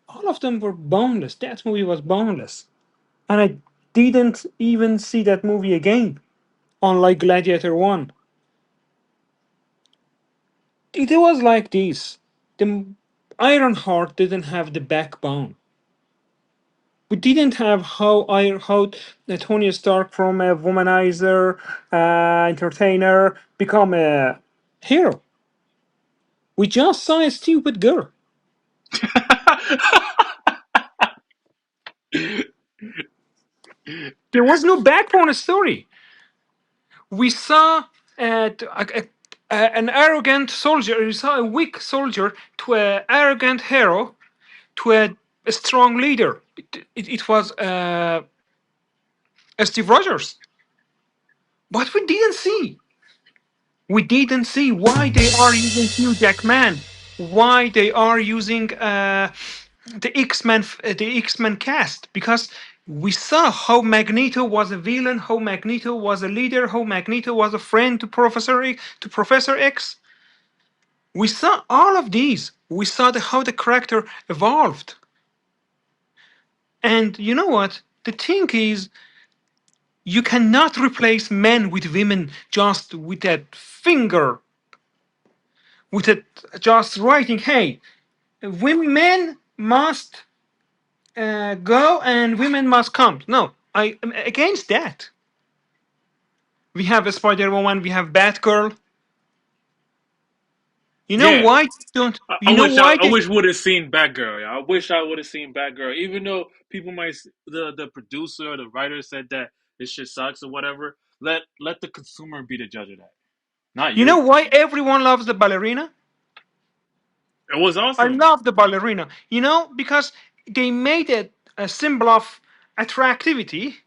all of them were boneless. That movie was boneless, and I didn't even see that movie again. Unlike Gladiator One, it was like this. The Ironheart didn't have the backbone. We didn't have how Tony Stark from a womanizer, entertainer, become a hero. We just saw a stupid girl. There was no backbone story. We saw an arrogant soldier. We saw a weak soldier to an arrogant hero to a strong leader. It was Steve Rogers. But we didn't see why they are using Hugh Jackman, why they are using the X-Men cast, because we saw how Magneto was a villain, how Magneto was a leader, how Magneto was a friend to Professor X. We saw all of these. We saw how the character evolved. And you know what? The thing is, you cannot replace men with women just with that finger, with it just writing, hey, men must go and women must come. No, I am against that. We have a Spider Woman, we have Batgirl. You know Yeah, why they don't? I You know wish I, why I they? wish would have seen Batgirl. Yeah. I wish I would have seen Batgirl. Even though people might, the producer or the writer said that this shit sucks or whatever. Let the consumer be the judge of that, not You know you. why everyone loves the ballerina? It was I awesome. love the ballerina. You know, because they made it a symbol of attractivity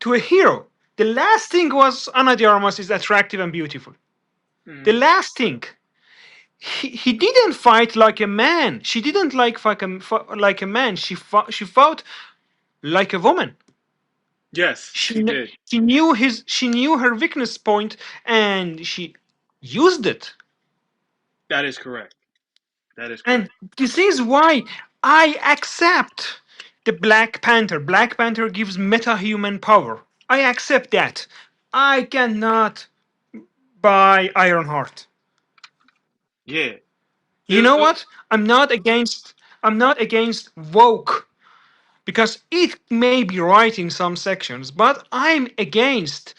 to a hero. The last thing was Ana de Armas is attractive and beautiful. The Hmm. last thing, he didn't fight like a man. She didn't like a man. She fought like a woman. Yes, she did. She knew her weakness point and she used it. That is correct. That is And correct. this is why I accept the Black Panther. Black Panther gives meta-human power. I accept that. I cannot buy Ironheart. Yeah. You It, know it- what? I'm not against woke because it may be right in some sections, but I'm against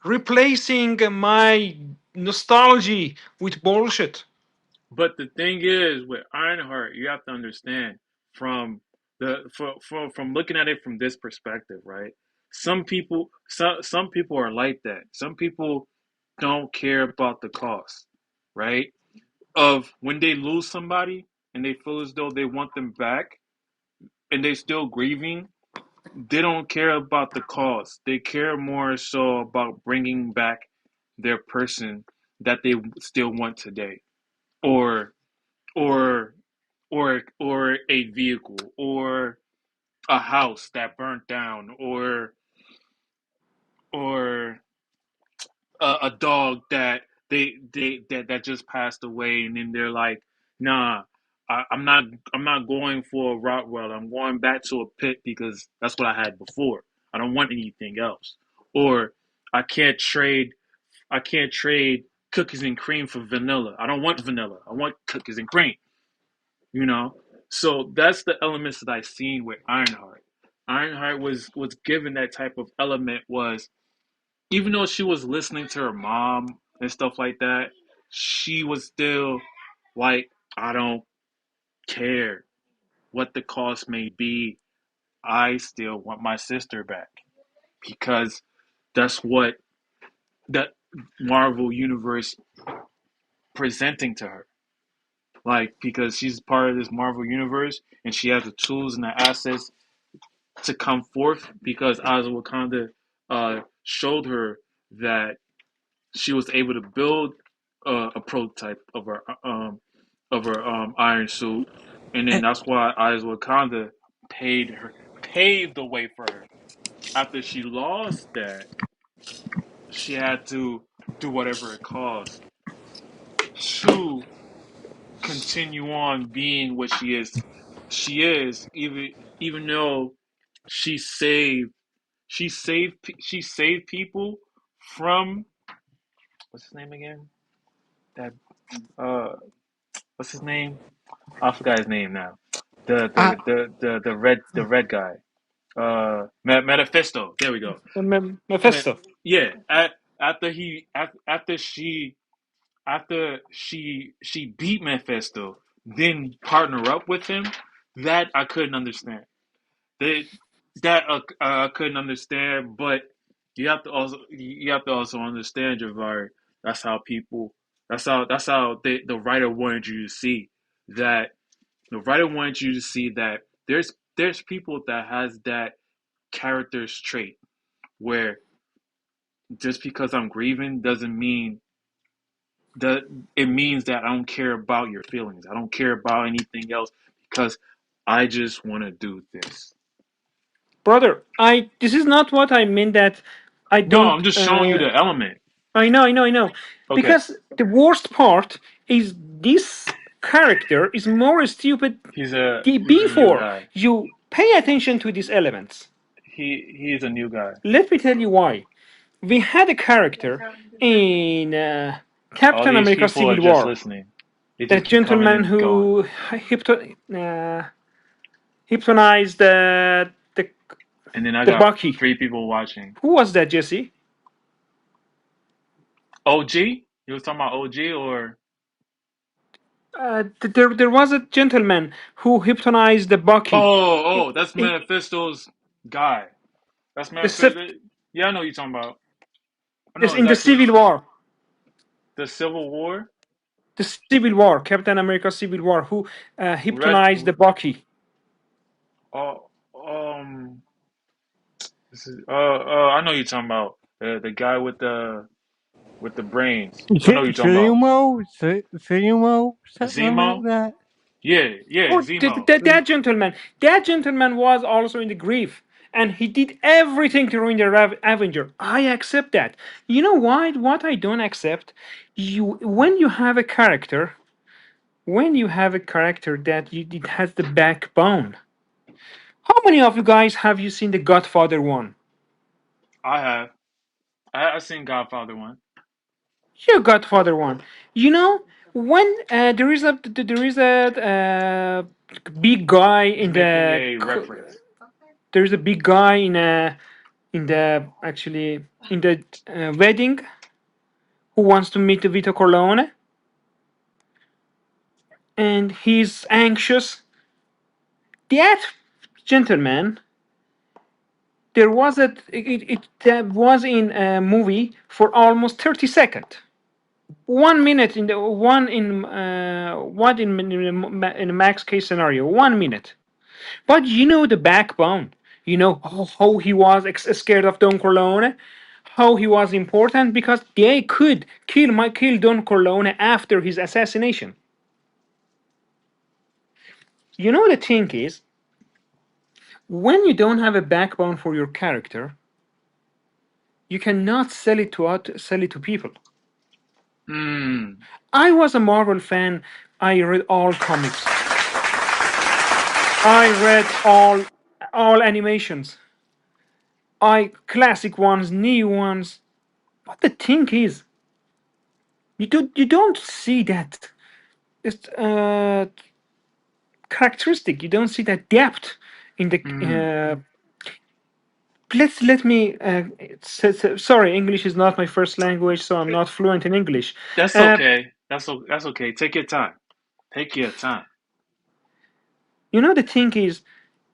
replacing my nostalgia with bullshit. but the thing is, with Ironheart, you have to understand from from looking at it from this perspective, right? Some people are like that. Some people don't care about the cost, right? Of when they lose somebody and they feel as though they want them back and they still grieving, they don't care about the cost. They care more so about bringing back their person that they still want today, or or or a vehicle, or a house that burnt down, or a dog that that just passed away, and then they're like, nah, I'm not going for a Rottweiler. I'm going back to a pit because that's what I had before. I don't want anything else. Or I can't trade I can't trade cookies and cream for vanilla. I don't want vanilla. I want cookies and cream. You know. So that's the elements that I seen with Ironheart. Ironheart was given that type of element, was even though she was listening to her mom and stuff like that, she was still like, I don't care what the cost may be. I still want my sister back because that's what that Marvel universe presenting to her. Like, because she's part of this Marvel universe and she has the tools and the assets to come forth, because Eyes of Wakanda showed her that she was able to build a prototype of her iron suit, and then And, that's why Eyes of Wakanda paved the way for her. After she lost that, she had to do whatever it cost to continue on being what she is. She is, even though she saved she saved people from, what's his name again? That uh what's his name? I forgot his name now. I, The red guy. Mephisto. There we go. Mephisto. Yeah. After he after she beat Mephisto, then partner up with him. That I couldn't understand. they that I couldn't understand, but you have to also understand, Javari. That's how people. That's how the writer wanted you to see that. The writer wanted you to see that there's people that has that character's trait where just because I'm grieving doesn't mean that it means that I don't care about your feelings. I don't care about anything else because I just want to do this. Brother, I this is not what I mean that I No, don't I'm just showing you the element. I know. Okay, Because the worst part is this character is more stupid he's a new before guy. you pay attention to these elements. He's a new guy. Let me tell you why. We had a character in All Captain these America people are Civil just War, listening. They that just keep coming gentleman and going. who hypnotized And then I the got Bucky. three people watching. Who was that, Jesse? OG? You was talking about OG or There was a gentleman who hypnotized the Bucky. that's He, Manifesto's guy. That's the, Manifesto. Yeah, I know what you're talking about. I know in the exactly Civil War. the Civil War. The Civil War, Captain America Civil War, who Red. hypnotized the Bucky. Oh, this is, I know you're talking about the guy with the brains. I know you're talking about Zemo, something like Zemo. that. Yeah, Oh, Zemo. that gentleman was also in the grief, and he did everything to ruin the Avenger. I accept that. You know why? What I don't accept, when you have a character, that it has the backbone. How many of you guys have you seen the Godfather one? I have. I seen Godfather one. Yeah, Godfather one. You know when there is a big guy He's in making the a reference. there's a big guy in the actually in the wedding who wants to meet Vito Corleone, and he's anxious. That gentleman, that was in a movie for almost 30 seconds. 1 minute in the one in what in a max case scenario, 1 minute. But you know the backbone. You know how he was scared of Don Corleone, how he was important because they could kill Don Corleone after his assassination. You know the thing is, when you don't have a backbone for your character, you cannot sell it to people. Hmm. I was a Marvel fan. I read all comics. I read all animations. I classic ones, new ones. But the thing is, you don't see that it's characteristic. You don't see that depth in the. Hmm. Let me. Sorry, English is not my first language, so I'm not fluent in English. That's Uh, okay. That's okay. Take your time. Take your time. you know the thing is,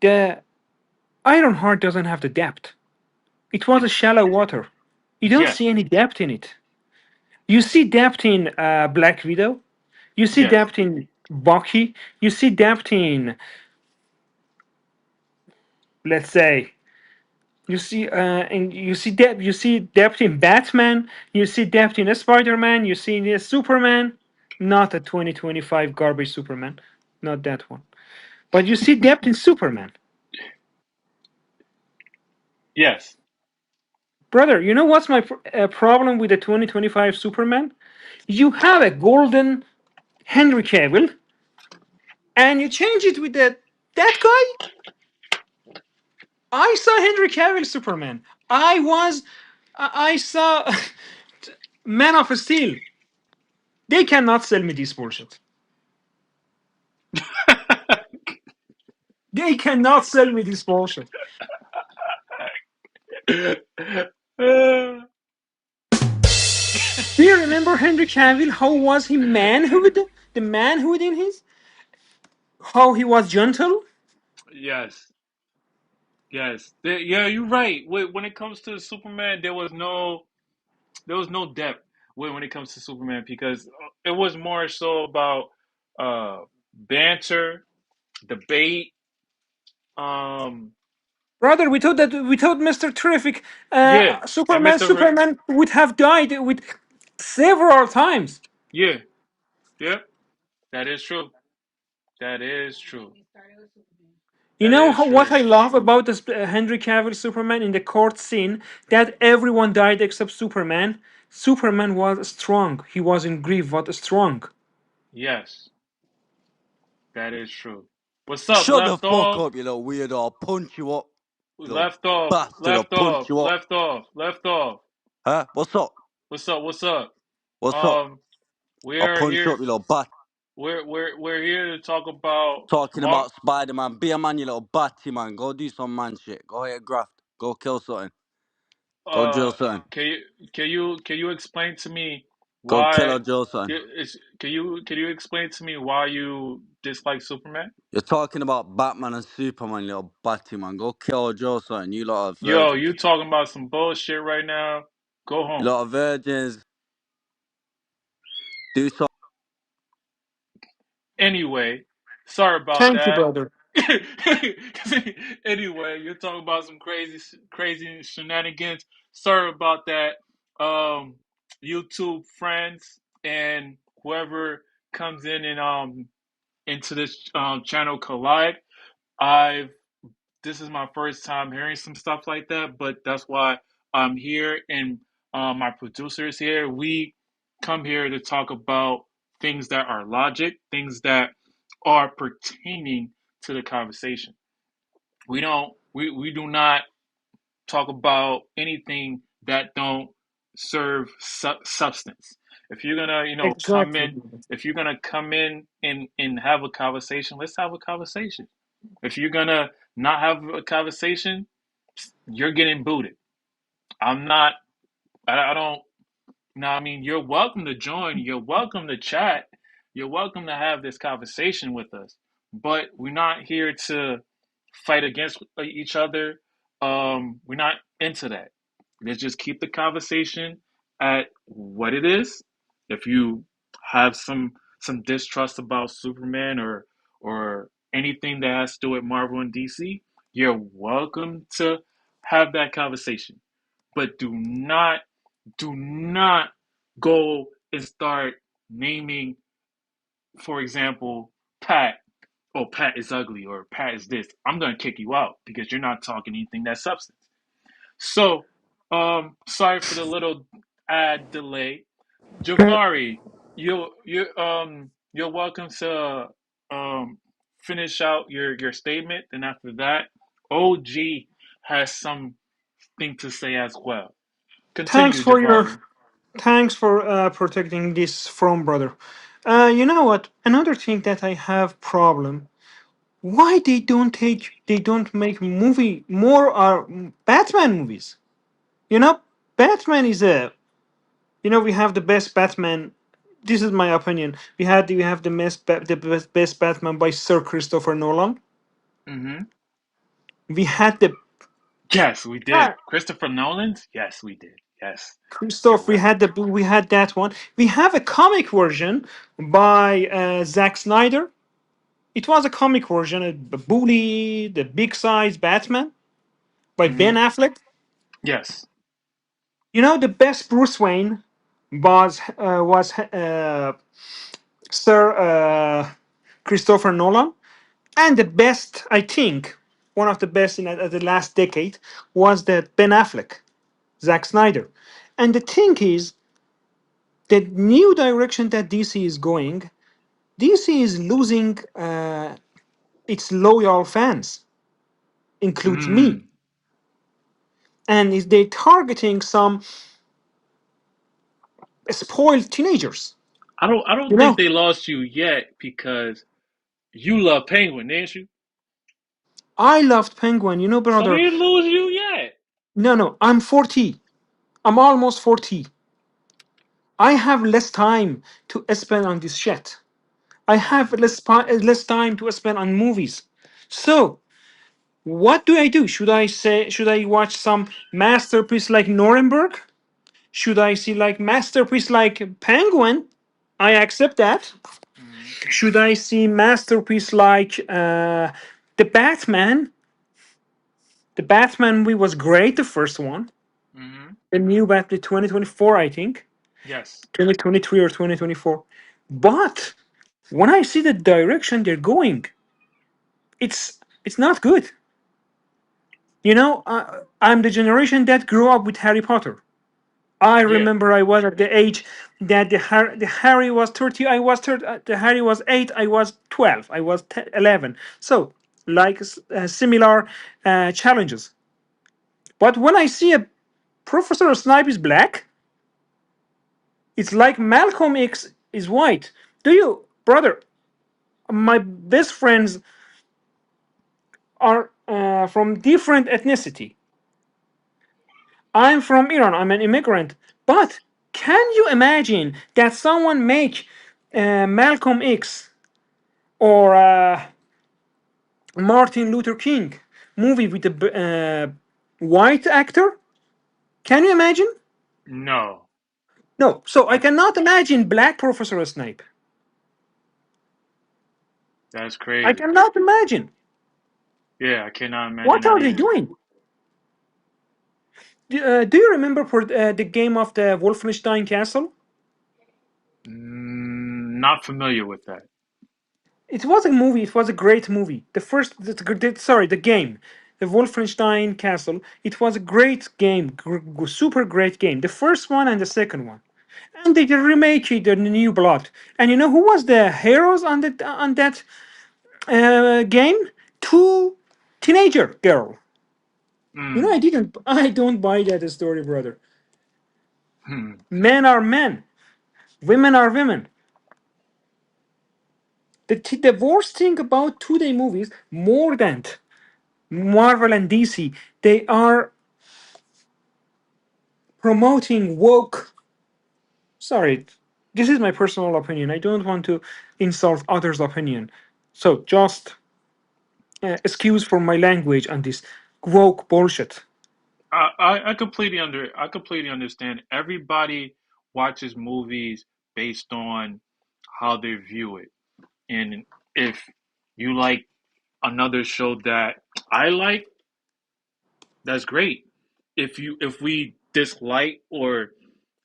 the Ironheart doesn't have the depth. It was a shallow water. You don't see Yes. any depth in it. You see depth in Black Widow. You see Yes. depth in Bucky. You see depth in, let's say, you see depth in Batman. You see depth in a Spider-Man. You see in a Superman, not a 2025 garbage Superman, not that one. But you see depth in Superman, Yes. brother. You know what's my problem with the 2025 Superman? You have a golden Henry Cavill, and you change it with that guy. I saw Henry Cavill Superman. I saw Man of Steel. They cannot sell me this bullshit. They cannot sell me this bullshit. Do you remember Henry Cavill? How was he manhood? The manhood in his? How he was gentle? Yes. Yes. Yeah, you're right. When it comes to Superman, there was no depth when it comes to Superman because it was more so about banter, debate. Um, Brother, we thought Mr. Terrific, yeah, and Superman, Mister. Superman would have died with several times. Yeah, yeah, that is true. That is true. You That know is how, what true. I love about this Henry Cavill Superman in the court scene? That everyone died except Superman. Superman was strong. He was in grief, but strong. Yes, that is true. What's up, Shut the left fuck off? up, you little weirdo. I'll punch you up, you little Left off, bastard. I'll left punch off, you up. left off, left off. Huh? What's up? What's up? What's up? What's up? Um, we I'll are punch you here. up, you little bat. We're here to talk about Talking Mark. about Spider Man. Be a man, you little batty man. Go do some man shit. Go hit a graft. Go kill something. Go drill Uh, something. can you explain to me Go kill why? or drill something. Can you explain to me why you dislike Superman? You're talking about Batman and Superman, you little batty man. Go kill or drill something. You lot of Yo, virgins. you talking about some bullshit right now? Go You home. lot of virgins. Do some. Anyway, sorry about Thank you, that. brother. Anyway, you're talking about some crazy shenanigans. Sorry about that. Um, YouTube friends and whoever comes in and into this channel collide. I've This is my first time hearing some stuff like that, but that's why I'm here and my producer is here. We come here to talk about things that are logic, things that are pertaining to the conversation. We do not talk about anything that don't serve substance. If you're gonna, come Exactly. in, if you're gonna come in and have a conversation, let's have a conversation. If you're gonna not have a conversation, you're getting booted. I'm not. I don't. No, I mean, you're welcome to join. You're welcome to chat. You're welcome to have this conversation with us. But we're not here to fight against each other. We're not into that. Let's just keep the conversation at what it is. If you have some distrust about Superman or anything that has to do with Marvel and DC, you're welcome to have that conversation. But do not go and start naming, for example, Pat. Oh, Pat is ugly or Pat is this. I'm gonna kick you out because you're not talking anything that's substance. So, sorry for the little ad delay. Javari, you're welcome to um finish out your statement, and after that, OG has something to say as well. Thanks Continue, for your Javari. thanks for protecting this from brother. You know what? Another thing that I have problem. Why they don't make movie more Batman movies? You know, Batman is a we have the best Batman. This is my opinion. We have the best Batman by Sir Christopher Nolan. Mm-hmm. We had the Yes, we did. ah, Christopher Nolan's? Yes, we did. Yes, you're Christoph. We right. had the we had that one. We have a comic version by Zack Snyder. It was a comic version, a bully, the big size Batman by Ben Mm-hmm. Affleck. Yes. You know, the best Bruce Wayne was Sir Christopher Nolan, and the best, I think, one of the best in the last decade was that Ben Affleck, Zack Snyder. And the thing is, the new direction that DC is going, DC is losing its loyal fans, includes me, Mm. and is they targeting some spoiled teenagers. I You don't think know, they lost you yet because you love Penguin, didn't you? I loved Penguin. You know, So they brother. didn't lose you yet. No, no, I'm 40. I'm almost 40. I have less time to spend on this shit. I have less time to spend on movies. So What do I do? Should I watch some masterpiece like Nuremberg? Should I see like masterpiece like Penguin? I accept that. Mm-hmm. Should I see masterpiece like the Batman? The Batman movie was great, the first one. Mm-hmm. The new Batman 2024, I think. Yes. 2023 or 2024. But when I see the direction they're going, it's not good. You know, I'm the generation that grew up with Harry Potter. I Yeah. remember I was at the age that the Harry was 30, I was 30, the Harry was 8, I was 12, I was 10, 11. So, like similar challenges. But when I see a Professor Snipe is black, it's like Malcolm X is white. Do you, brother? My best friends are from different ethnicity. I'm from Iran. I'm an immigrant. But can you imagine that someone make Malcolm X or Martin Luther King movie with a white actor? Can you imagine? No. No. So I That cannot imagine black Professor Snape. that's I crazy. cannot imagine. Yeah, I cannot imagine What that are they either. doing? Do you remember for the game of the Wolfenstein Castle? Not familiar with that. It was a movie. It was a great movie. Sorry, the game, the Wolfenstein Castle. It was a great game, super great game. The first one and the second one, and they remake it in New Blood. And you know who was the heroes on that game? Two teenager girl. You know, Mm. I don't buy that story, brother. Hmm. Men are men, women are women. The worst thing about today movies, more than Marvel and DC, they are promoting woke. Sorry, this is my personal opinion. I don't want to insult others' opinion. So just excuse for my language on this woke bullshit. I completely understand. Everybody watches movies based on how they view it. And if you like another show that I like, that's great. If we dislike or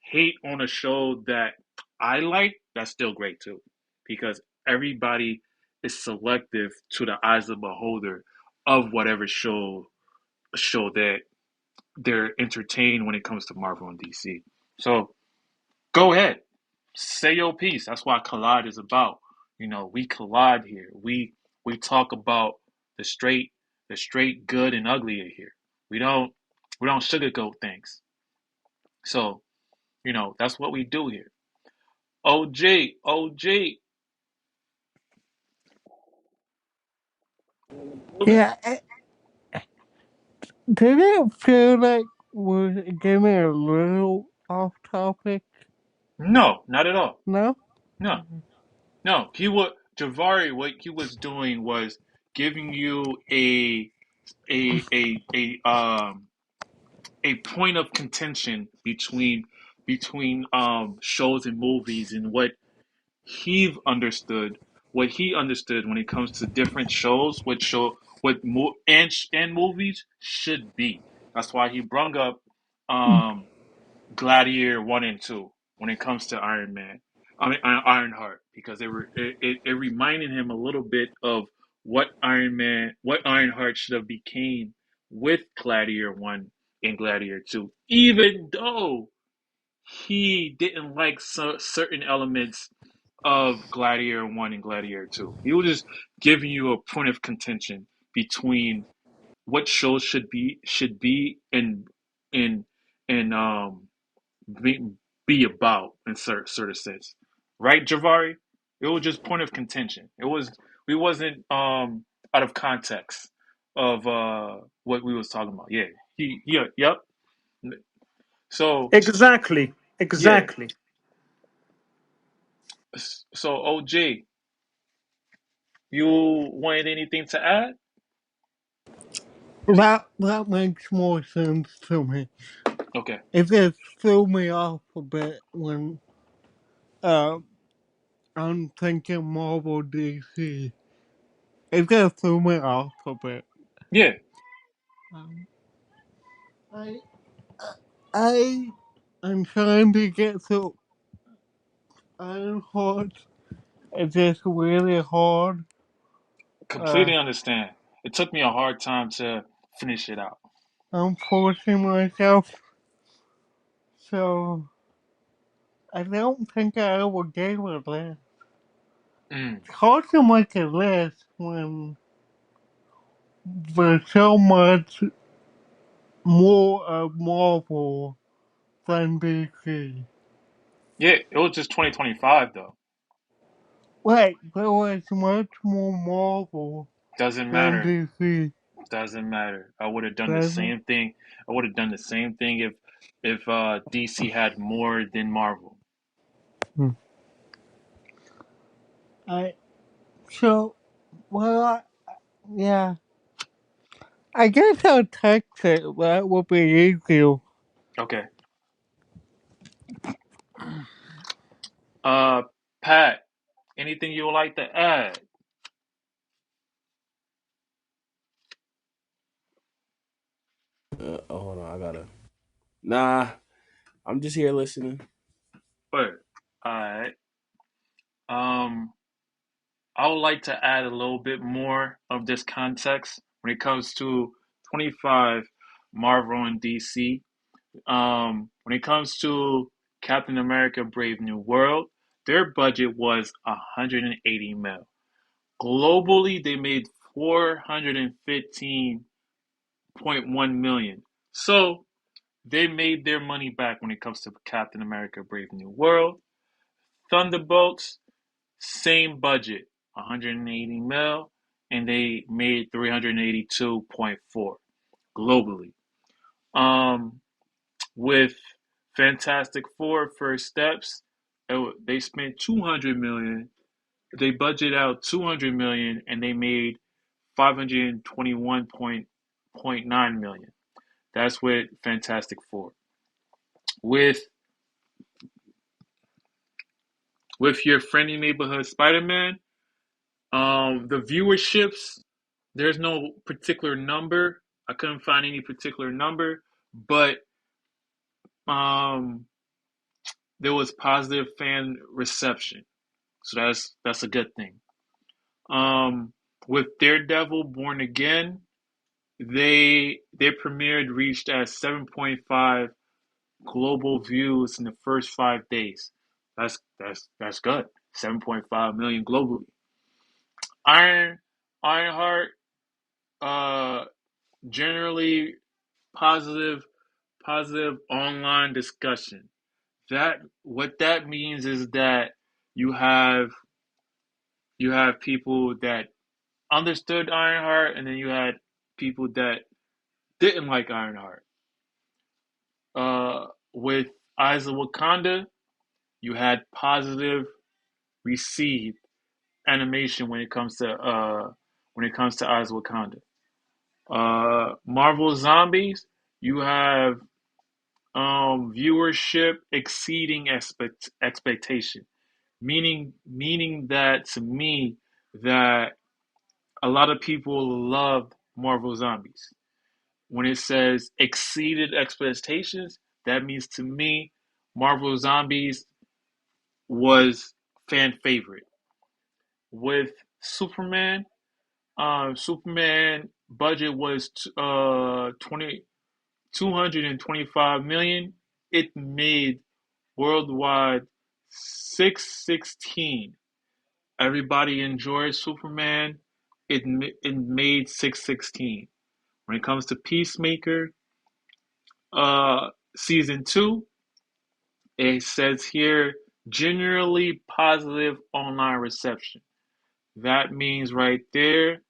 hate on a show that I like, that's still great too. Because everybody is selective to the eyes of the beholder of whatever show that they're entertained when it comes to Marvel and DC. So go ahead, say your piece. That's what collide is about. You know, we collide here. We talk about the straight the straight good and ugly here. We don't we don't sugarcoat things. So that's what we do here. OG. Yeah, did it feel like we're getting a little off topic? No, not at all. No? No, no. Javari. What he was doing was giving you a a a um a point of contention between shows and movies and he understood what he understood when it comes to different shows, and movies should be. That's why he brung up um Gladiator 1 and 2 when it comes to Iron Man. I mean Ironheart, because it reminded him a little bit of what Ironheart should have became with Gladiator 1 and Gladiator 2, even though he didn't like certain elements of Gladiator 1 and Gladiator 2. He was just giving you a point of contention between what shows should be in in be, be about in sort of sense. Right, Javari? It was just point of contention. We wasn't out of context of what we was talking about. Yeah. Yep. So Exactly, yeah. exactly. So OG, you wanted anything to add? That makes more sense to me. Okay. It just threw me off a bit when uh, I'm thinking Marvel DC. It just threw me off a bit. Yeah. Um, I I am trying to get to Ironheart. It's just really hard. Uh, Completely understand. It took me a hard time to finish it out. I'm forcing myself, so I don't think I ever gave a list. Mm. It's hard to make a list when there's so much more of Marvel than DC. Yeah, it was just 2025 though. Wait, there was much more Marvel Doesn't than matter. DC. Doesn't matter. I would have done the Doesn't same thing. I would have done the same thing if DC had more than Marvel. hmm. I so well yeah. I guess I'll text it. That would be easier. Okay. Uh, Pat, anything you would like to add? Hold on, I gotta. Nah, I'm just here listening. But alright. Um, I would like to add a little bit more of this context when it comes to 25 Marvel and DC. When it comes to Captain America: Brave New World, their budget was 180 mil. Globally, they made 415.1 million. So they made their money back when it comes to Captain America: Brave New World. Thunderbolts, same budget, 180 mil, and they made 382.4 globally. Um, with Fantastic Four First Steps, they spent 200 million. They budgeted out 200 million, and they made 521.9 million. That's with Fantastic Four. With with your friendly neighborhood Spider-Man, the viewerships, there's no particular number. I couldn't find any particular number, but um, there was positive fan reception, so that's a good thing. Um, with Daredevil Born Again, their premiere reached at 7.5 global views in the first 5 days. That's good. 7.5 million globally. Iron Ironheart, uh, generally positive positive online discussion. That what that means is that you have you have people that understood Ironheart, and then you had people that didn't like Ironheart. With Eyes of Wakanda, you had positive received animation when it comes to Eyes of Wakanda. Marvel Zombies, you have viewership exceeding expectation, meaning that to me that a lot of people loved Marvel Zombies. When it says exceeded expectations, that means to me Marvel Zombies was fan favorite. With Superman, Superman budget was 225 million. It made worldwide 616. Everybody enjoyed Superman. It made 616. When it comes to Peacemaker, season two, it says here generally positive online reception. That means right there,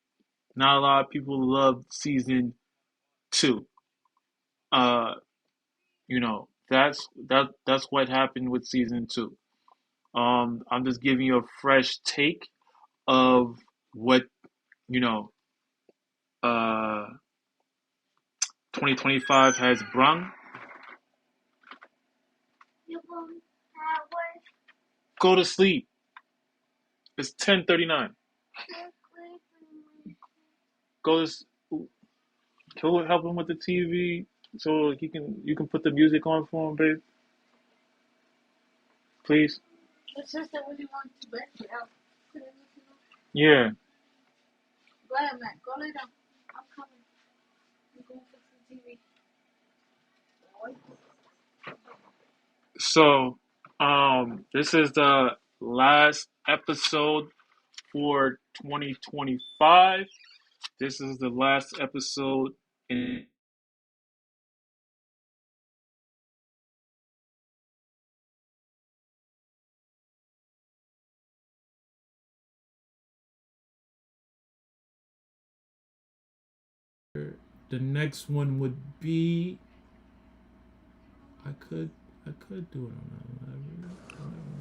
not a lot of people loved season two. Uh, that's what happened with season two. I'm just giving you a fresh take of what you know. Uh, 2025 has brung. Go to sleep. It's 10:39. Go to. Go help him with the TV so you can put the music on for him, babe. Please. Yeah. So, this is the last episode for 2025. This is the last episode in the next one would be I could I could do it on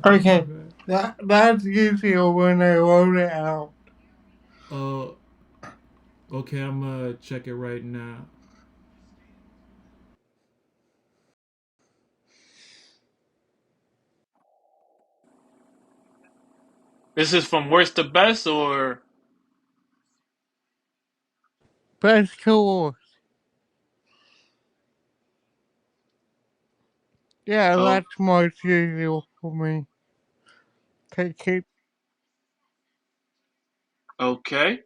Okay, that. that's easier when I wrote it out. Uh okay, I'm gonna check it right now. This is from worst to best or Best tool. Yeah, oh that's much easier for me to keep. okay.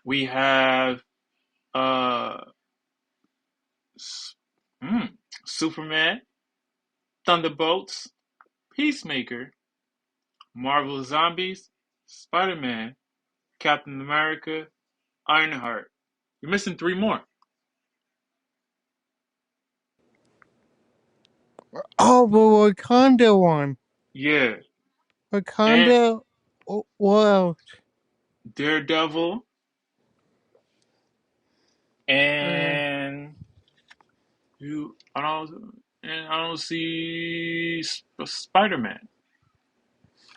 We have uh Superman, Thunderbolts, Peacemaker, Marvel Zombies, Spider-Man, Captain America, Ironheart. You're missing three more. Oh, the Wakanda one. Yeah. And Wakanda, what Daredevil else? and I don't see Spider-Man.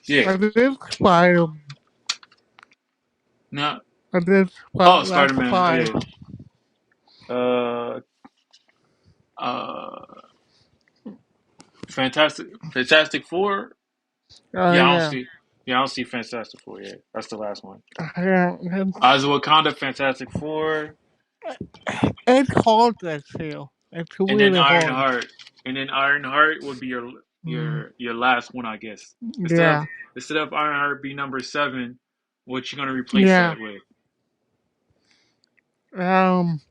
Yeah. I did Spider. No. I did Oh, that's Spider-Man. five. Yeah. Uh uh Fantastic Four. Oh Yeah, I don't yeah. see yeah, I don't see Fantastic Four yet. That's the last one. Yeah, As Wakanda, Fantastic Four, it's hard this year. It's and then really hard. Ironheart, and then Ironheart would be Mm, your last one, I guess. yeah. Instead of Ironheart be number seven, what you gonna replace Yeah. that with? Um.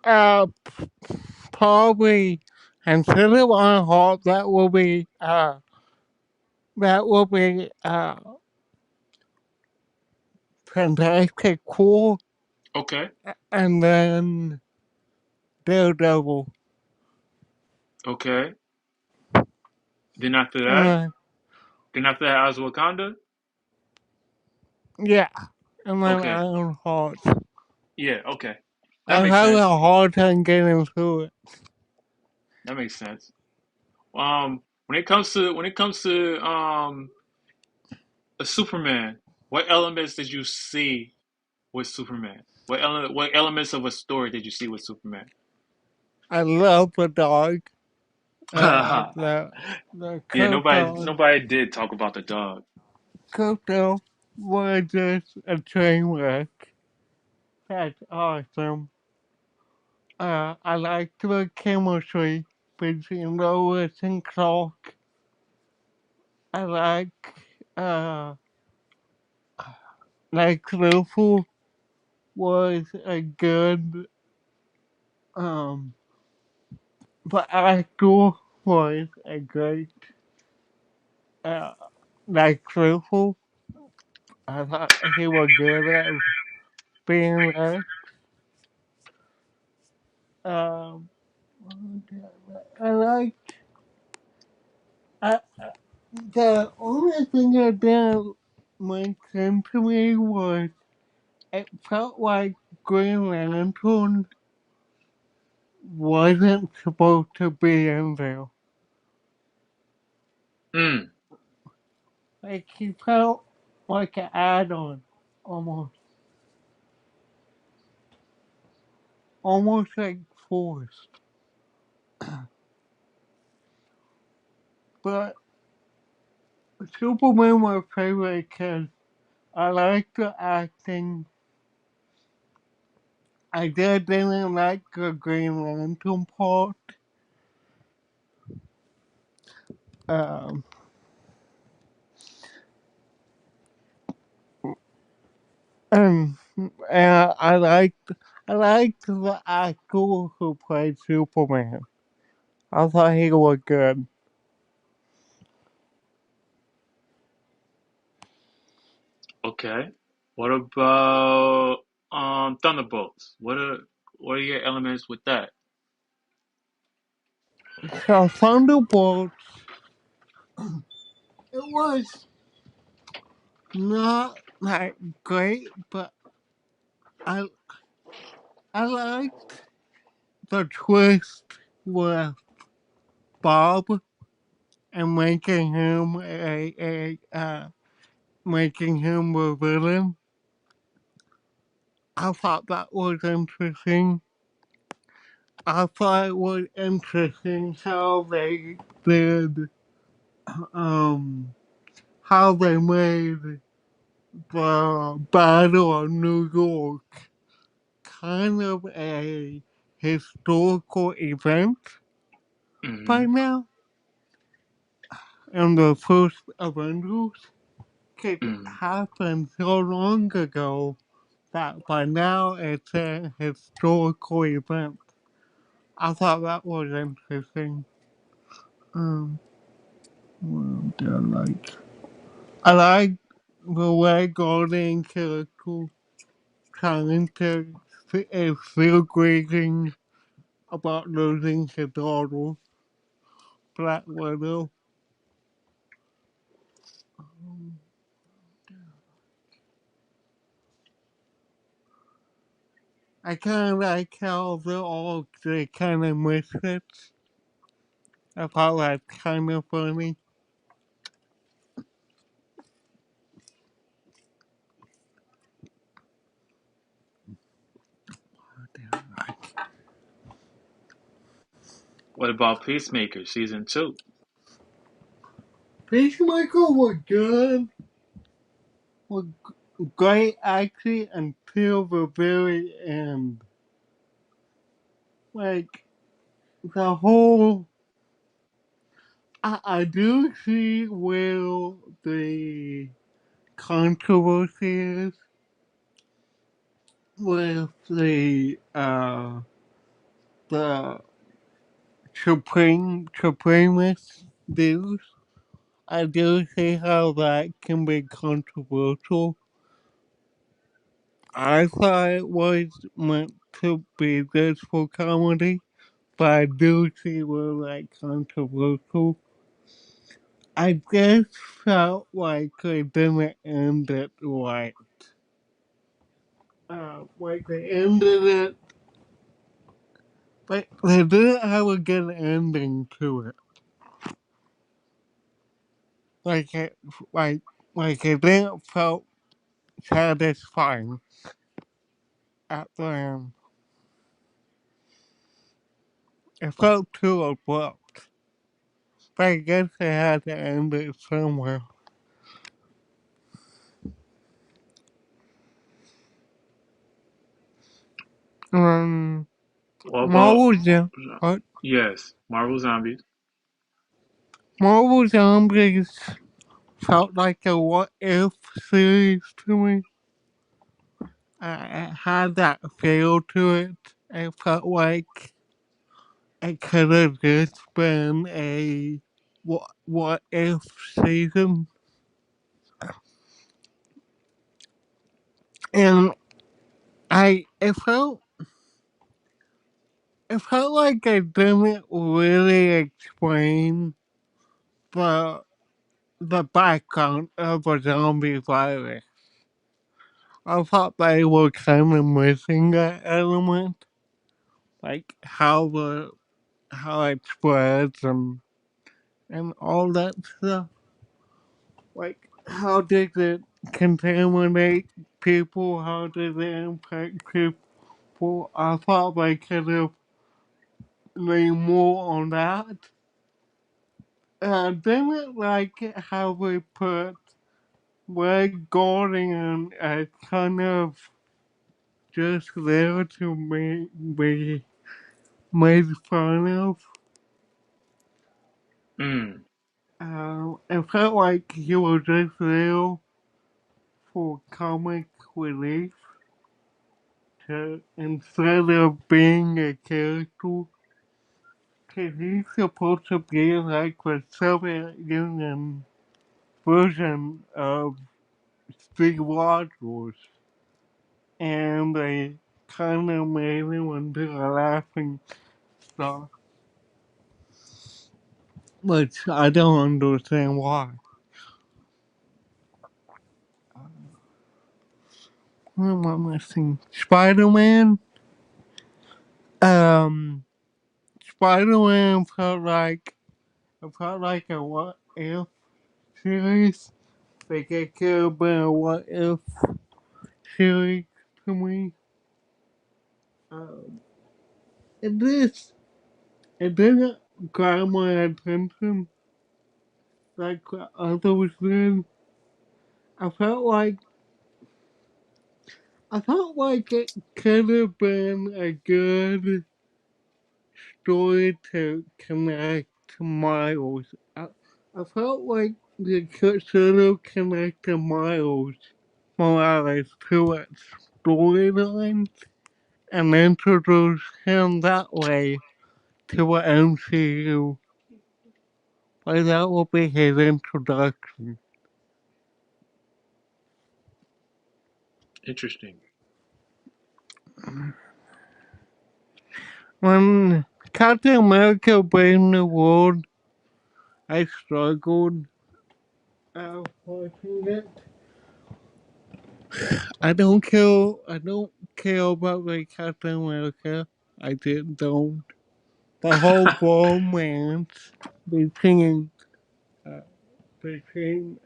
Uh. Probably. Instead of on hard, that will be. That will be. Fantastic Four, Okay, and then Daredevil. okay. Then after that, Uh. then after that, as Wakanda. Yeah. And then Okay, Ironheart. yeah, okay, that I'm makes having a sense. hard time getting through it. That makes sense. When it comes to a Superman, what elements did you see with Superman? What elements of a story did you see with Superman? I love the dog. Uh, Yeah, the the crypto nobody did talk about the dog. crypto was just a train wreck. That's awesome. I like the chemistry between Lois and Clark. I uh like Luffy was a good um the actor was a great uh like Luffy. I thought he was good at being there. Um I like I, the only thing that didn't make sense to me was it felt like Green Lantern wasn't supposed to be in there. Mm, Like he felt like an add-on, almost, almost like forced. But Superman my favorite because I like the acting. I just didn't like the Green Lantern part. Um, and I liked the actor who played Superman. I thought he was good. Okay. What about Thunderbolts? What are your elements with that? So Thunderbolts, it was not like great, but I I liked the twist with Bob and making him a villain. I thought that was interesting. I thought it was interesting did um how they made the Battle of New York kind of a historical event by Mm-hmm. now in the first Avengers. It Mm-hmm. happened so long ago that by now it's a historical event. I thought that was interesting. Um, what did I like? I like the way Guardian character trying to is still grieving about losing his daughter, Black Widow. I kind of like how they kind of misfits. I thought that kind of funny. What about Peacemaker season 2? Peacemaker was good, was great actually until the very end. Like the whole, I do see where the controversy is with the Supremacist views. I do see how that can be controversial. I thought it was meant to be just for comedy, but I do see where that controversial. I just felt like they didn't end it right. Like they ended it, but they didn't have a good ending to it. Like it, like, like it didn't felt satisfying at the end. It felt too abrupt. But I guess they had to end it somewhere. Um, What about Marvel, what? yes, Marvel Zombies? Marvel Zombies felt like a what if series to me. It had that feel to it. It felt like it could have just been a what if season. And it felt like I didn't really explain the the background of the zombie virus. I thought they were kind of missing that element, like how it spreads and all that stuff. Like how does it contaminate people? How does it impact people? I thought they could have leaned more on that. I didn't like how they put Red Guardian as kind of just there to be made fun of. Mm. It felt like he was just there for comic relief instead of being a character. Cause he's supposed to be like the Soviet Union version of Steve Rogers, and they kind of made him into a laughing stock, which I don't understand why. What am I missing? Spider-Man? Um, Spider-Man felt like a what if series. Like it could have been a what if series to me. Um, it just it didn't grab my attention like what others did. I felt like I felt like it could have been a good story to connect to Miles. I felt like they should have connected Miles Morales to its storyline and introduced him that way to the MCU. Like that would be his introduction. Interesting. When Captain America braved the world, I struggled watching it. I don't care about the Captain America. I just don't. The whole romance between uh, between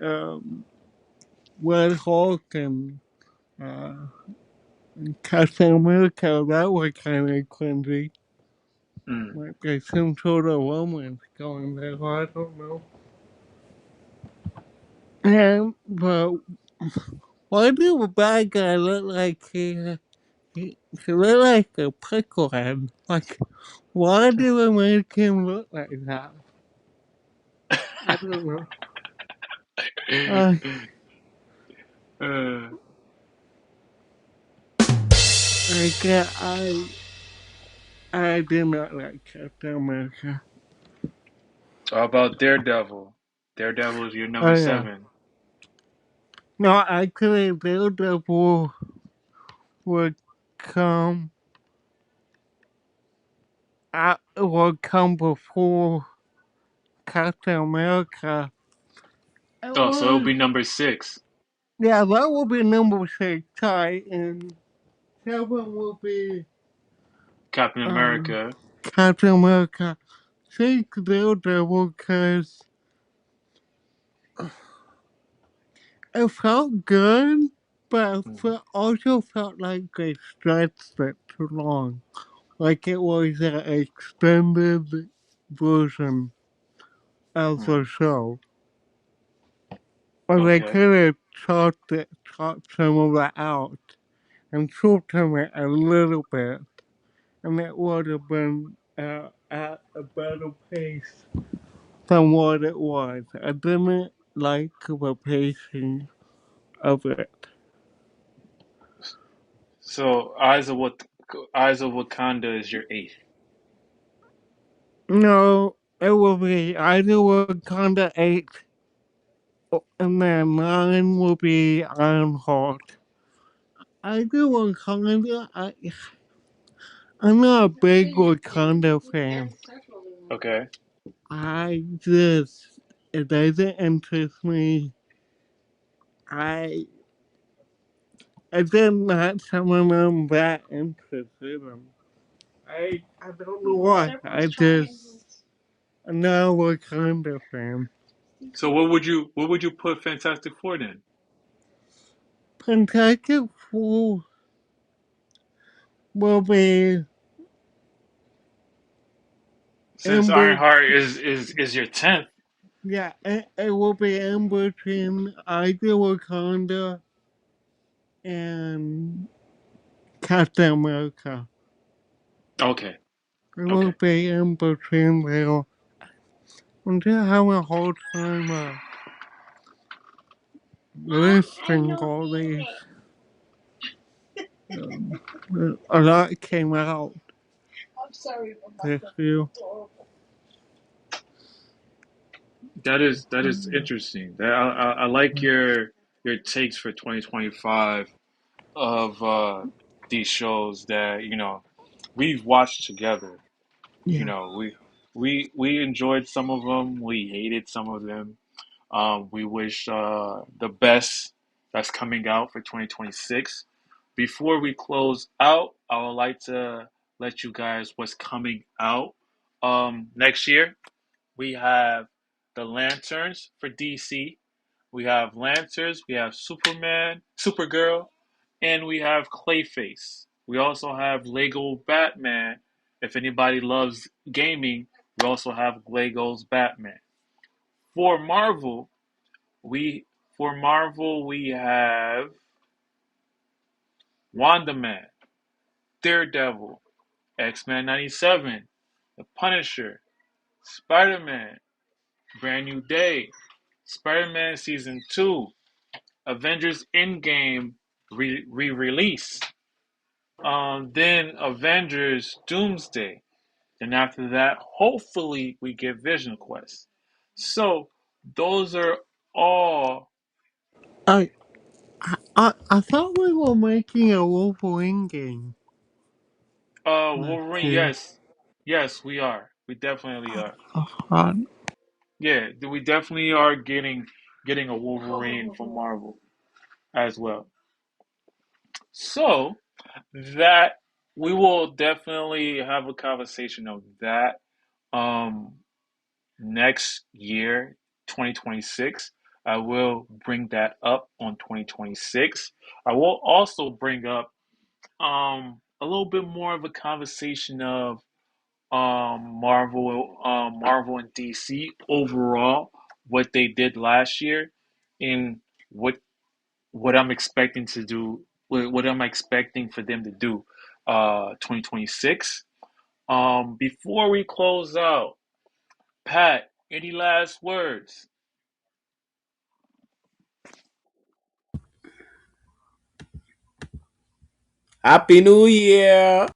Red Hulk uh, and Captain America, that was kind of cringy. Mm. Like there's some sort of romance going there. I don't know. And but why do the bad guy look like he look like a picklehead? Like why do they make him look like that? I don't know. I uh, I did not like Captain America. how about Daredevil? Daredevil is your Oh number yeah. seven. No, actually, Daredevil would come. Would come before Captain America. It Oh, so it'll was be number six. yeah, that would be number 6, tight, and 7 would be Captain um America. Captain America. 6 Daredevil because it felt good, but Mm. also felt like they stretched it too long. Like it was an extended version of Mm. the show. Or they Okay. could have chopped some of it out and shortened it a little bit, and it would have been at a better pace than what it was. I didn't like the pacing of it. So Eyes of Wakanda is your eighth. No, it will be either Wakanda 8 and then 9 will be Ironheart. I do Wakanda. I'm not a big Wakanda fan. Okay. It doesn't interest me. I, it's just not someone I'm that interested in. I don't know why. I'm not a Wakanda fan. So what would you put Fantastic Four then? Fantastic Four will be Since in bet- Ironheart is your 10th. yeah, it will be in between either Wakanda and Captain America. Okay. It will Okay. be in between there. I'm just having a hard time listing all these. Um, a lot came out this year. That is interesting. I like your takes for 2025 of these shows that we've watched together. You Yeah. know, we enjoyed some of them. We hated some of them. We wish the best that's coming out for 2026. Before we close out, I would like to let you guys what's coming out next year. We have the Lanterns for DC. We have Lanterns. We have Superman, Supergirl, and we have Clayface. We also have Lego Batman. If anybody loves gaming, we also have Lego's Batman. For Marvel, we we have Wanda Man, Daredevil, X-Men 97, The Punisher, Spider-Man, Brand New Day, Spider-Man Season 2, Avengers Endgame re-release, then Avengers Doomsday. Then after that, hopefully we get Vision Quest. So those are all I, I thought we were making a Wolverine game next Wolverine. year. Yes, yes, we are. We definitely are. Uh, Yeah, we definitely are getting a Wolverine from Marvel as well. So that we will definitely have a conversation of that um next year, 2026. I will bring that up on 2026. I will also bring up a little bit more of a conversation of Marvel and DC overall, what they did last year, and what what I'm expecting to do, what I'm expecting for them to do, 2026. Before we close out, Pat, any last words? Happy New Year.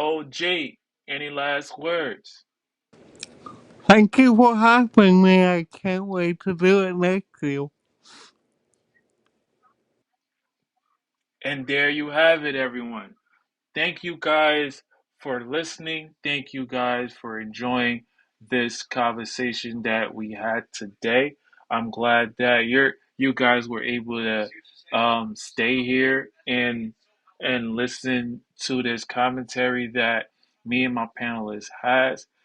OJ, any last words? Thank you for having me. I can't wait to do it next year. And there you have it, everyone. Thank you guys for listening. Thank you guys for enjoying this conversation that we had today. I'm glad that you guys were able to stay here and listen to this commentary that me and my panelists has.